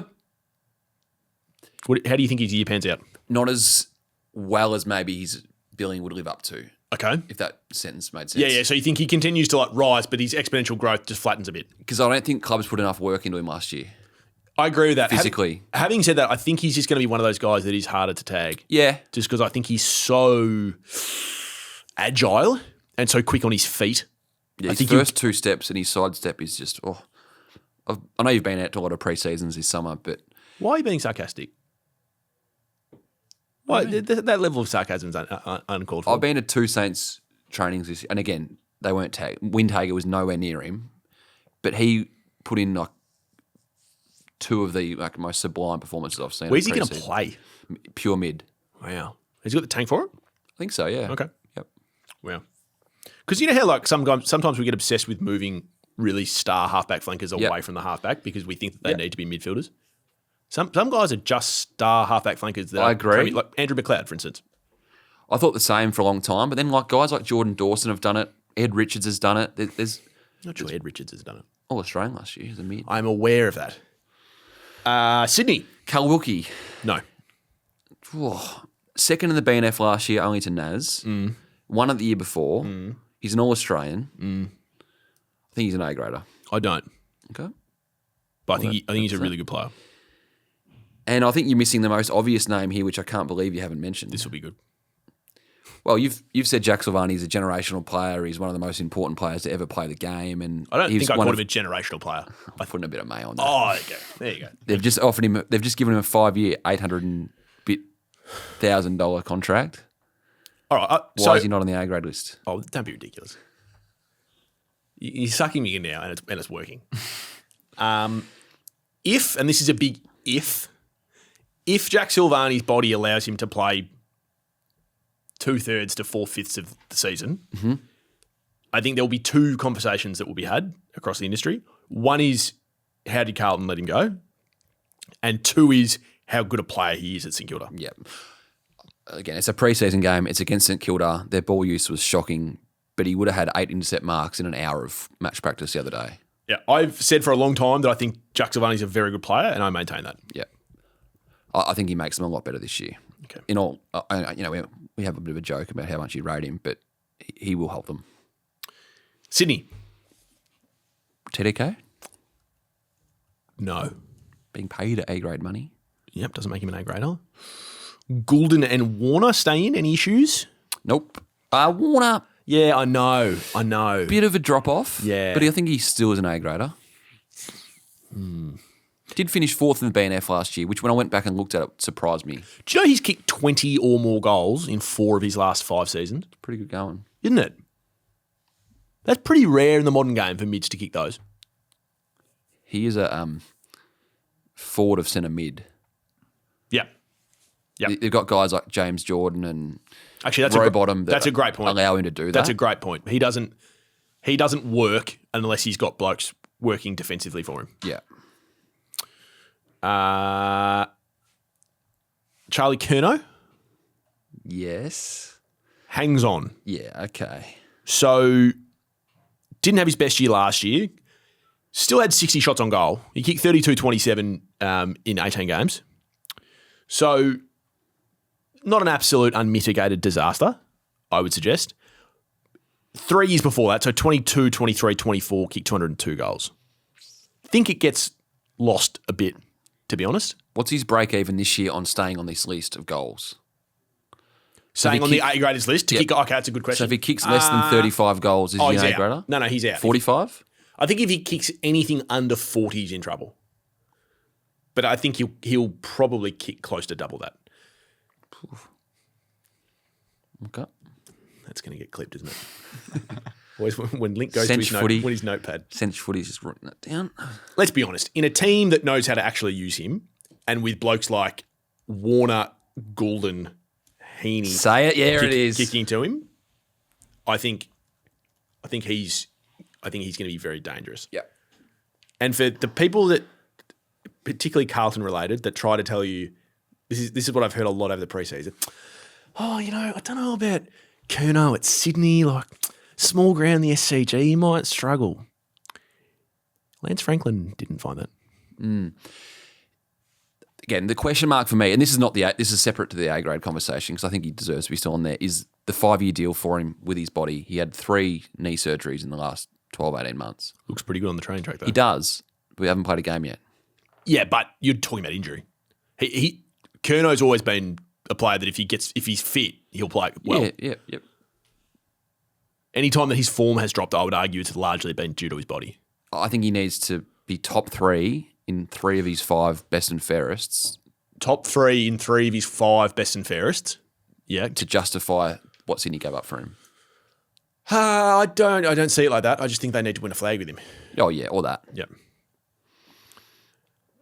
do you think his year pans out? Not as well as maybe his billing would live up to, Okay. if that sentence made sense. Yeah. So you think he continues to rise, but his exponential growth just flattens a bit? Because I don't think clubs put enough work into him last year. I agree with that. Physically. Having said that, I think he's just going to be one of those guys that is harder to tag. Yeah. Just because I think he's so agile and so quick on his feet. Yeah, I his think first 2 steps and his side step is just, I know you've been out to a lot of pre-seasons this summer, but Why are you being sarcastic? Why that level of sarcasm is uncalled for. I've been to 2 Saints trainings this, and again, they weren't tagged. Windhager was nowhere near him, but he put in 2 of the most sublime performances I've seen. Where's he going to play? Pure mid. Wow. Has he got the tank for it? I think so, yeah. Okay. Yep. Wow. Because you know how sometimes we get obsessed with moving really star halfback flankers away from the halfback because we think that they need to be midfielders. Some guys are just star halfback flankers. That I agree. Like Andrew McLeod, for instance. I thought the same for a long time, but then like guys like Jordan Dawson have done it. Ed Richards has done it. There's Not sure Ed Richards has done it. All Australian last year as a mid. I'm aware of that. Sydney. Cal Wilkie. No. Second in the BNF last year, only to Naz. One at the year before. He's an All-Australian. I think he's an A-grader. I don't. Okay. But I think he's a really good player. And I think you're missing the most obvious name here, which I can't believe you haven't mentioned. This will be good. Well, you've said Jack Silvani's a generational player. He's one of the most important players to ever play the game. And I don't think I called him a generational player. I'm putting a bit of May on that. Oh, okay. There you go. They've just offered him. They've just given him a 5-year, $800,000 contract. All right. Why is he not on the A grade list? Oh, don't be ridiculous. You're sucking me in now, and it's working. If, and this is a big if Jack Silvani's body allows him to play 2/3 to 4/5 of the season, I think there will be two conversations that will be had across the industry. One is, how did Carlton let him go? And two is, how good a player he is at St Kilda. Yeah. Again, it's a preseason game. It's against St Kilda. Their ball use was shocking, but he would have had 8 intercept marks in an hour of match practice the other day. Yeah, I've said for a long time that I think Jack Silvani's a very good player, and I maintain that. Yeah. I think he makes them a lot better this year. Okay. In all, we have a bit of a joke about how much you rate him, but he will help them. Sydney. TDK? No. Being paid A-grade money? Yep, doesn't make him an A-grader. Goulden and Warner stay in? Any issues? Nope. Warner, Yeah, I know. bit of a drop-off. Yeah. But I think he still is an A-grader. Did finish 4th in the BNF last year, which when I went back and looked at it, surprised me. Do you know he's kicked 20 or more goals in 4 of his last 5 seasons? Pretty good going. Isn't it? That's pretty rare in the modern game for mids to kick those. He is a forward of centre mid. Yeah. Yep. They've got guys like James Jordan and Actually, Rowbottom that's a great point. Allow him to do that. That's a great point. He doesn't work unless he's got blokes working defensively for him. Yeah. Charlie Curnow Yes. hangs on. Yeah, okay. So didn't have his best year last year. Still had 60 shots on goal. He kicked 32-27 in 18 games. So not an absolute unmitigated disaster, I would suggest. 3 years before that, so 22, 23, 24, kicked 202 goals. Think it gets lost a bit, to be honest. What's his break even this year on staying on this list of goals? Staying on the A-graders list to kick. Okay, that's a good question. So if he kicks less than 35 goals, is he he's an out. A-grader? No, he's out. 45? I think if he kicks anything under 40, he's in trouble. But I think he'll probably kick close to double that. Okay. That's going to get clipped, isn't it? Always when Link goes to his notepad. Cinch Footy's just written it down. Let's be honest. In a team that knows how to actually use him, and with blokes like Warner, Goulden, Heaney, Say it, yeah, it is. kicking to him, I think he's going to be very dangerous. Yeah. And for the people that, particularly Carlton related, that try to tell you, this is what I've heard a lot over the preseason. Oh, I don't know about Curnow at Sydney, like small ground, the SCG, he might struggle. Lance Franklin didn't find that. Again, the question mark for me, and this is separate to the A-grade conversation because I think he deserves to be still on there, is the 5-year deal for him with his body. He had 3 knee surgeries in the last 12, 18 months. Looks pretty good on the training track, though. He does, but we haven't played a game yet. Yeah, but you're talking about injury. Curnow's always been a player that if he's fit, he'll play well. Yeah. Anytime that his form has dropped, I would argue it's largely been due to his body. I think he needs to be top 3 in 3 of his 5 best and fairest. Top 3 in 3 of his 5 best and fairest. Yeah. To justify what Sydney gave up for him. I don't see it like that. I just think they need to win a flag with him. Oh, yeah, or that. Yep.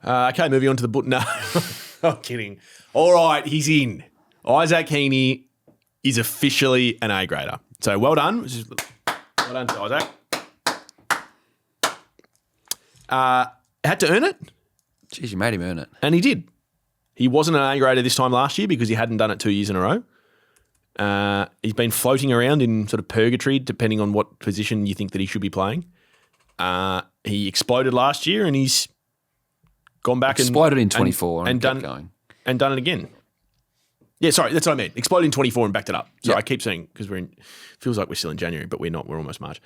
Okay, moving on to the No, I'm kidding. All right, he's in. Isaac Heaney is officially an A-grader. So well done. Well done to Isaac. Had to earn it. Jeez, you made him earn it. And he did. He wasn't an A grader this time last year because he hadn't done it 2 years in a row. He's been floating around in sort of purgatory depending on what position you think that he should be playing. He exploded last year and he's gone back Exploded in 24 and done kept going. And done it again. Yeah, sorry, that's what I meant. Exploded in 24 and backed it up. So I keep saying because feels like we're still in January, but we're not. We're almost March.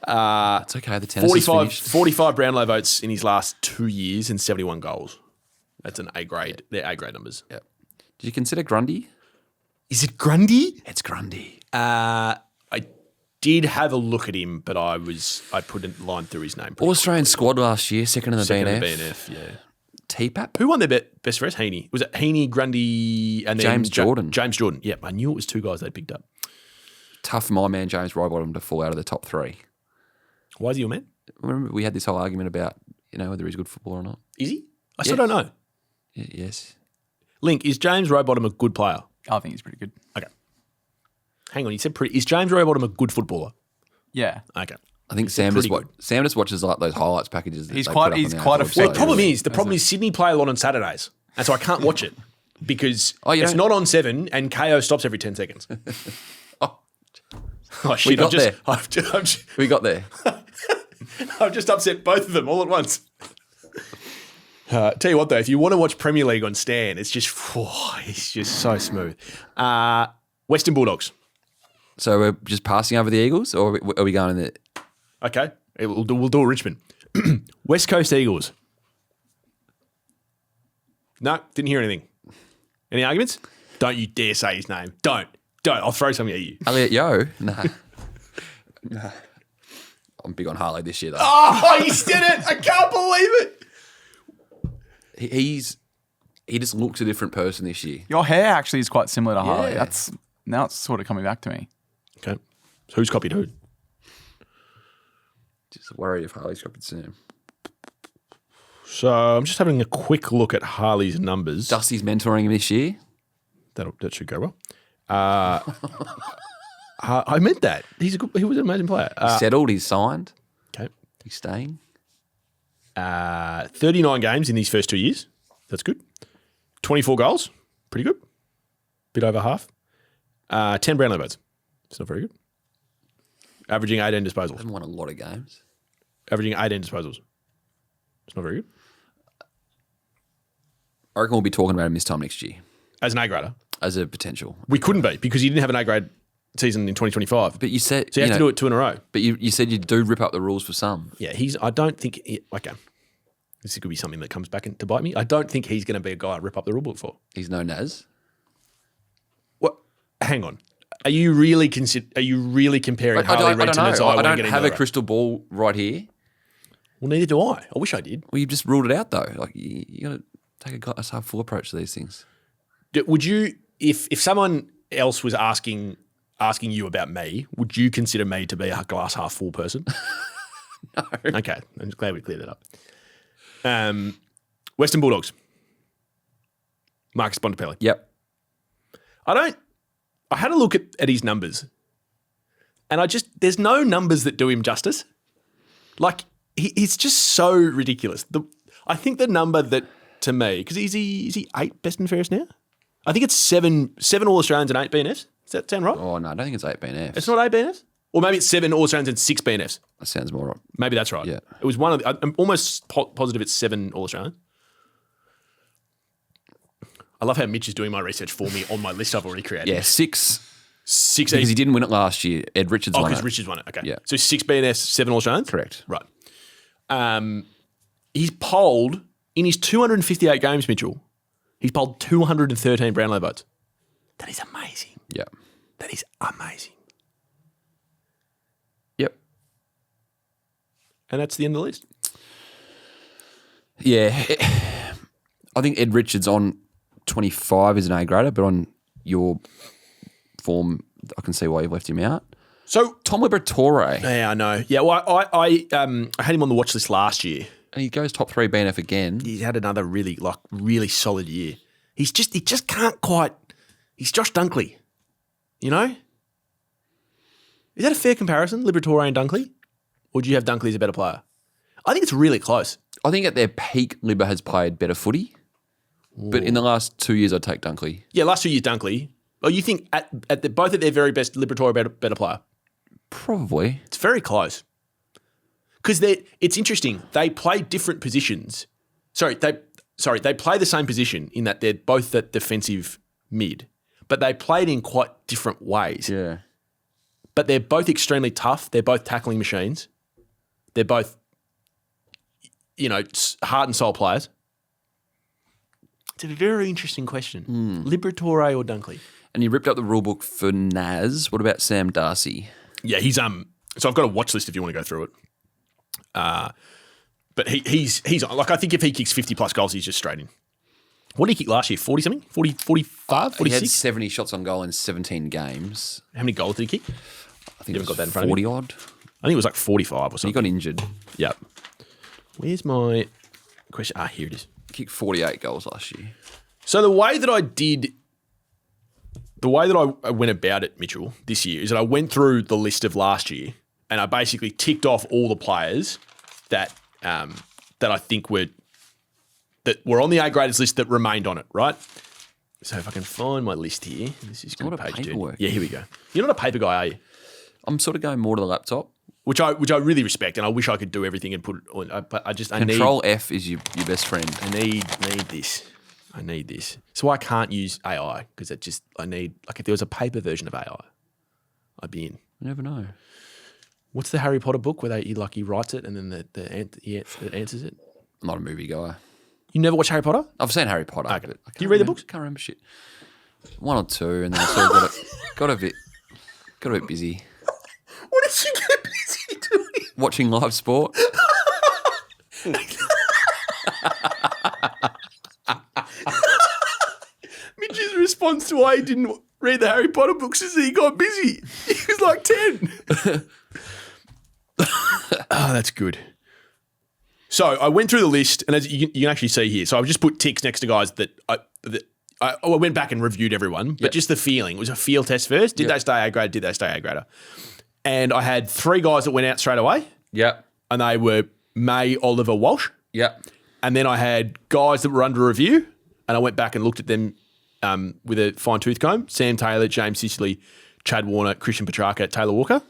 It's okay. The tennis is finished. 45 Brownlow votes in his last 2 years and 71 goals. That's an A grade. They're A grade numbers. Yep. Did you consider Grundy? Is it Grundy? It's Grundy. I did have a look at him, but I put a line through his name. All Australian squad last year, second in the Second BNF. in the BNF, yeah. TPAP? Who won their best for us? Heaney. Was it Heaney, Grundy, and then James Jordan? James Jordan. Yeah, I knew it was two guys they picked up. Tough for my man James Rybottom to fall out of the top three. Why is he your man? Remember we had this whole argument about, whether he's a good footballer or not. Is he? I still don't know. Yes. Link, is James Rybottom a good player? I think he's pretty good. Okay. Hang on, you said pretty. Is James Rybottom a good footballer? Yeah. Okay. I think Sam just watches like those highlights packages. That He's they quite- put up he's on quite our a website. Well, the problem Really? is Sydney play a lot on Saturdays, and so I can't watch it because you it's don't- not on 7 and KO stops every 10 seconds. Oh shit! got there. We got there. I've just upset both of them all at once. Tell you what though, if you want to watch Premier League on Stan, it's just so smooth. Western Bulldogs. So we're just passing over the Eagles, or are we going in the? Okay, we'll do a Richmond. West Coast Eagles. No, didn't hear anything. Any arguments? Don't you dare say his name. Don't. I'll throw something at you. Elliot Yo? No. No. I'm big on Harley this year, though. Oh, he did it! I can't believe it. He just looks a different person this year. Your hair actually is quite similar to Harley. Yeah. Now it's sort of coming back to me. Okay. So who's copied who? Just worried if Harley's copied Sam. So I'm just having a quick look at Harley's numbers. Dusty's mentoring him this year. That should go well. I meant that. He was an amazing player. He's settled. He's signed. Okay. He's staying. 39 games in these first 2 years. That's good. 24 goals. Pretty good. Bit over half. 10 Brownlow votes. It's not very good. Averaging 18 disposals. Hasn't won a lot of games. Averaging 18 disposals. It's not very good. I reckon we'll be talking about him this time next year As an A grader. as a potential. We couldn't be because he didn't have an A grade season in 2025. But you said So you have to do it 2 in a row. But you said you do rip up the rules for some. Yeah, I don't think, okay, this could be something that comes back to bite me. I don't think he's going to be a guy I rip up the rule book for. He's known as. What? Hang on. Are you really comparing Harley Reid to Nazai? I don't have a crystal ball right here. Well, neither do I. I wish I did. Well, you've just ruled it out though. Like you got to take a glass half full approach to these things. Would you, if someone else was asking you about me, would you consider me to be a glass half full person? No. Okay, I'm just glad we cleared that up. Western Bulldogs. Marcus Bontempelli. Yep. I had a look at his numbers, and there's no numbers that do him justice. Like he's just so ridiculous. I think the number that to me, because is he 8 best and fairest now? I think it's seven All Australians and 8 BNFs. Does that sound right? Oh no, I don't think it's 8 BNFs. It's not 8 BNFs, or maybe it's 7 All Australians and 6 BNFs. That sounds more right. Maybe that's right. Yeah. It was one of the, I'm almost positive it's 7 All Australians. I love how Mitch is doing my research for me on my list I've already created. Yeah, 6. 6 Because he didn't win it last year. Ed Richards won it. because Richards won it. Okay. Yeah. So 6 BNFs, 7 All Australians? Correct. Right. He's polled, in his 258 games, Mitchell, he's polled 213 Brownlow votes. That is amazing. Yeah. That is amazing. Yep. And that's the end of the list. Yeah. I think Ed Richards on 25 is an A grader, but on your form, I can see why you've left him out. So, Tom Liberatore, yeah, I know. Yeah, well, I had him on the watch list last year. and he goes top 3 BNF again. He's had another really solid year. He just can't quite. He's Josh Dunkley, you know. Is that a fair comparison, Liberatore and Dunkley, or do you have Dunkley as a better player? I think it's really close. I think at their peak, Libba has played better footy. But in the last 2 years, I'd take Dunkley. Yeah, last 2 years, Dunkley. Oh, you think both at their very best, Liberatore better player? Probably. It's very close. Because it's interesting. They play different positions. They play the same position in that they're both at defensive mid, but they played in quite different ways. Yeah. But they're both extremely tough. They're both tackling machines. They're both, heart and soul players. It's a very interesting question. Liberatore or Dunkley? And you ripped up the rule book for Naz. What about Sam Darcy? Yeah, he's so I've got a watch list if you want to go through it. But he's like, I think if he kicks 50 plus goals, he's just straight in. What did he kick last year? 40 something? 40, 45, 46? He had 70 shots on goal in 17 games. How many goals did he kick? I think You it was haven't got that in front of 40 you? odd. I think it was like 45 or He something. got injured. Yep. Where's my question? Here it is. Kicked 48 goals last year. So the way that I went about it, Mitchell, this year is that I went through the list of last year and I basically ticked off all the players that I think were on the A-graders list that remained on it, right? So if I can find my list here, this is good lot of page, paperwork. dude. Yeah, here we go. You're not a paper guy, are you? I'm sort of going more to the laptop. Which I really respect, and I wish I could do everything and put it on. But I Control F is your best friend. I need this. I need this. So I can't use AI because I need, like, if there was a paper version of AI, I'd be in. You never know. What's the Harry Potter book where he writes it and then it answers it? I'm not a movie goer. You never watch Harry Potter? I've seen Harry Potter. Okay. But I Do you read the remember- books? Can't remember shit. One or two, and then I sort of got a bit busy. What did you get busy doing? Watching live sport. Mitch's response to why he didn't read the Harry Potter books is that he got busy. He was like 10. Oh, that's good. So I went through the list, and as you can actually see here, so I've just put ticks next to guys that I went back and reviewed everyone, but just the feeling. It was a feel test first. Did they stay A-grade? Did they stay A-grader? And I had 3 guys that went out straight away, Yep. and they were May, Oliver, Walsh. Yep. And then I had guys that were under review, and I went back and looked at them with a fine-tooth comb. Sam Taylor, James Sicily, Chad Warner, Christian Petrarca, Taylor Walker.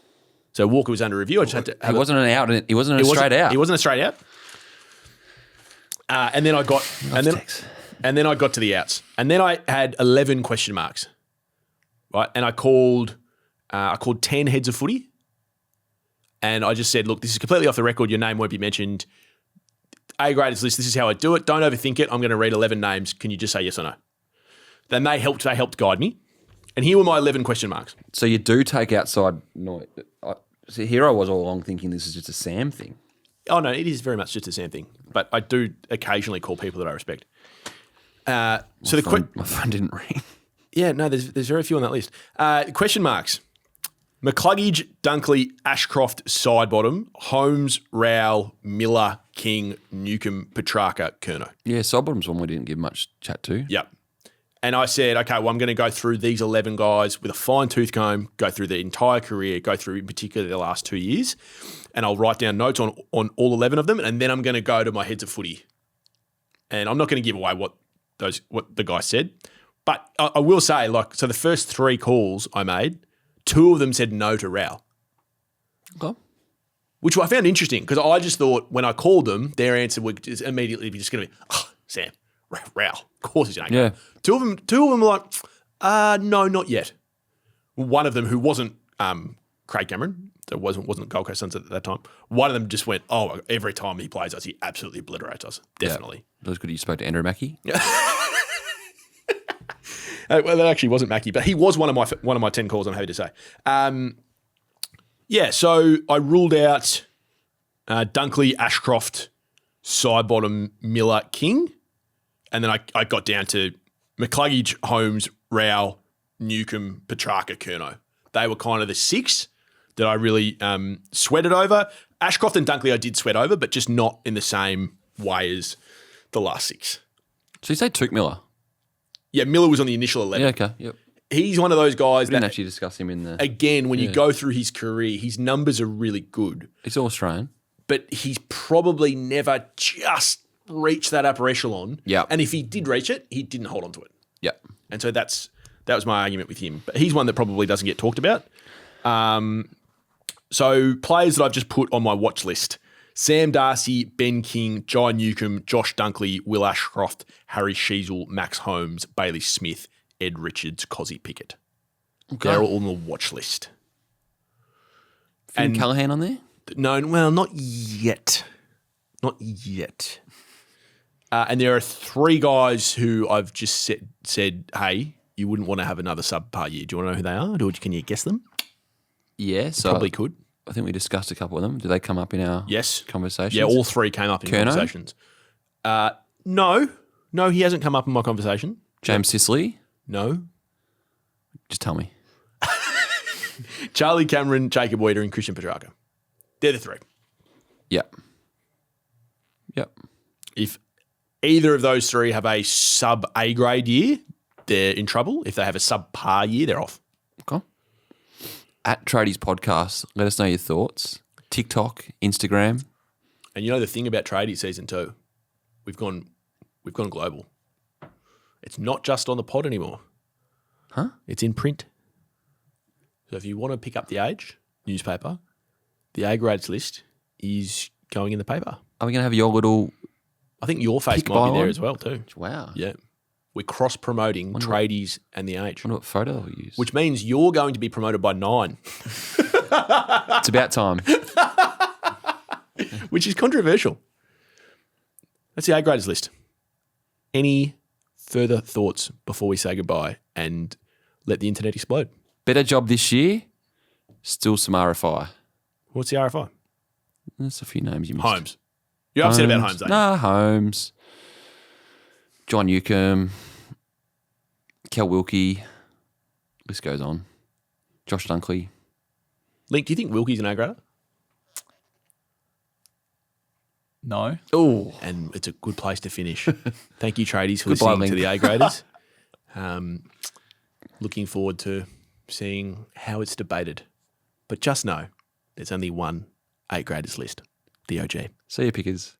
So Walker was under review. I just had to. He wasn't an out. He wasn't a straight out. He wasn't a straight out. And then I got, and then I got to the outs, and then I had 11 question marks, right? And I called 10 heads of footy, and I just said, look, this is completely off the record. Your name won't be mentioned. A-graders list. This is how I do it. Don't overthink it. I'm going to read 11 names. Can you just say yes or no? Then they helped guide me, and here were my 11 question marks. So you do take outside noise. See, here I was all along thinking this is just a Sam thing. Oh, no, it is very much just the same thing. But I do occasionally call people that I respect. My phone didn't ring. Yeah, no, there's very few on that list. Question marks. McCluggage, Dunkley, Ashcroft, Sidebottom, Holmes, Rowell, Miller, King, Newcomb, Petrarca, Kerno. Yeah, Sidebottom's one we didn't give much chat to. Yep. And I said, okay, well, I'm going to go through these 11 guys with a fine-tooth comb, go through their entire career, go through in particular the last 2 years, and I'll write down notes on all 11 of them, and then I'm going to go to my heads of footy. And I'm not going to give away what the guy said, but I will say, so the first 3 calls I made, 2 of them said no to Rowell. Okay. Which I found interesting because I just thought when I called them, their answer would just immediately be just going to be, Sam, Rowell. Of course he's going to go. Yeah. Two of them were like, no, not yet. One of them, who wasn't Craig Cameron, that wasn't Gold Coast Suns at that time, one of them just went, every time he plays us, he absolutely obliterates us. Definitely. Yeah. That was good you spoke to Andrew Mackey. Well, that actually wasn't Mackey, but he was one of my 10 calls, I'm happy to say. So I ruled out Dunkley, Ashcroft, Sidebottom, Miller, King, and then I got down to McCluggage, Holmes, Rowell, Newcomb, Petrarca, Kerno. They were kind of the 6 that I really sweated over. Ashcroft and Dunkley I did sweat over, but just not in the same way as the last 6. So you say Took Miller? Yeah, Miller was on the initial 11. Yeah, okay. Yep. He's one of those guys We didn't that, actually discuss him in the... again, when you go through his career, his numbers are really good. He's all Australian. but he's probably never just reached that upper echelon. Yeah. And if he did reach it, he didn't hold on to it. Yeah. And so that was my argument with him. But he's one that probably doesn't get talked about. So players that I've just put on my watch list: Sam Darcy, Ben King, Jai Newcomb, Josh Dunkley, Will Ashcroft, Harry Sheasel, Max Holmes, Bailey Smith, Ed Richards, Cozzy Pickett. Okay. They're all on the watch list. And Callaghan on there? No, well, not yet. Not yet. And there are 3 guys who I've just said, hey, you wouldn't want to have another subpar year. Do you want to know who they are? Or can you guess them? Yeah. So Probably could. I think we discussed a couple of them. Do they come up in our conversations? Yeah, all 3 came up in conversations. No, he hasn't come up in my conversation. James Sicily? No. Just tell me. Charlie Cameron, Jacob Weeder, and Christian Petrarca. They're the 3. Yep. If either of those 3 have a sub-A grade year, they're in trouble. If they have a sub-par year, they're off. Okay. At Tradies Podcast, let us know your thoughts. TikTok, Instagram. And you know the thing about Tradies Season 2? We've gone global. It's not just on the pod anymore. Huh? It's in print. So if you want to pick up the Age newspaper, the A grades list is going in the paper. Are we going to have your little... I think your face Pick might be by there one? as well too. Wow. Yeah. We're cross-promoting Tradies and the Age. I wonder what photo I'll use. Which means you're going to be promoted by 9. It's about time. Which is controversial. That's the A graders list. Any further thoughts before we say goodbye and let the internet explode? Better job this year. Still some RFI. What's the RFI? There's a few names you missed. Holmes. You're upset about Holmes, though. Nah, Holmes. John Newcomb. Kel Wilkie. List goes on. Josh Dunkley. Link, do you think Wilkie's an A grader? No. Oh, and it's a good place to finish. Thank you, Tradies, for Goodbye, listening to Link. the A graders. Looking forward to seeing how it's debated. But just know there's only one A graders list, the OG. See you, Pickers.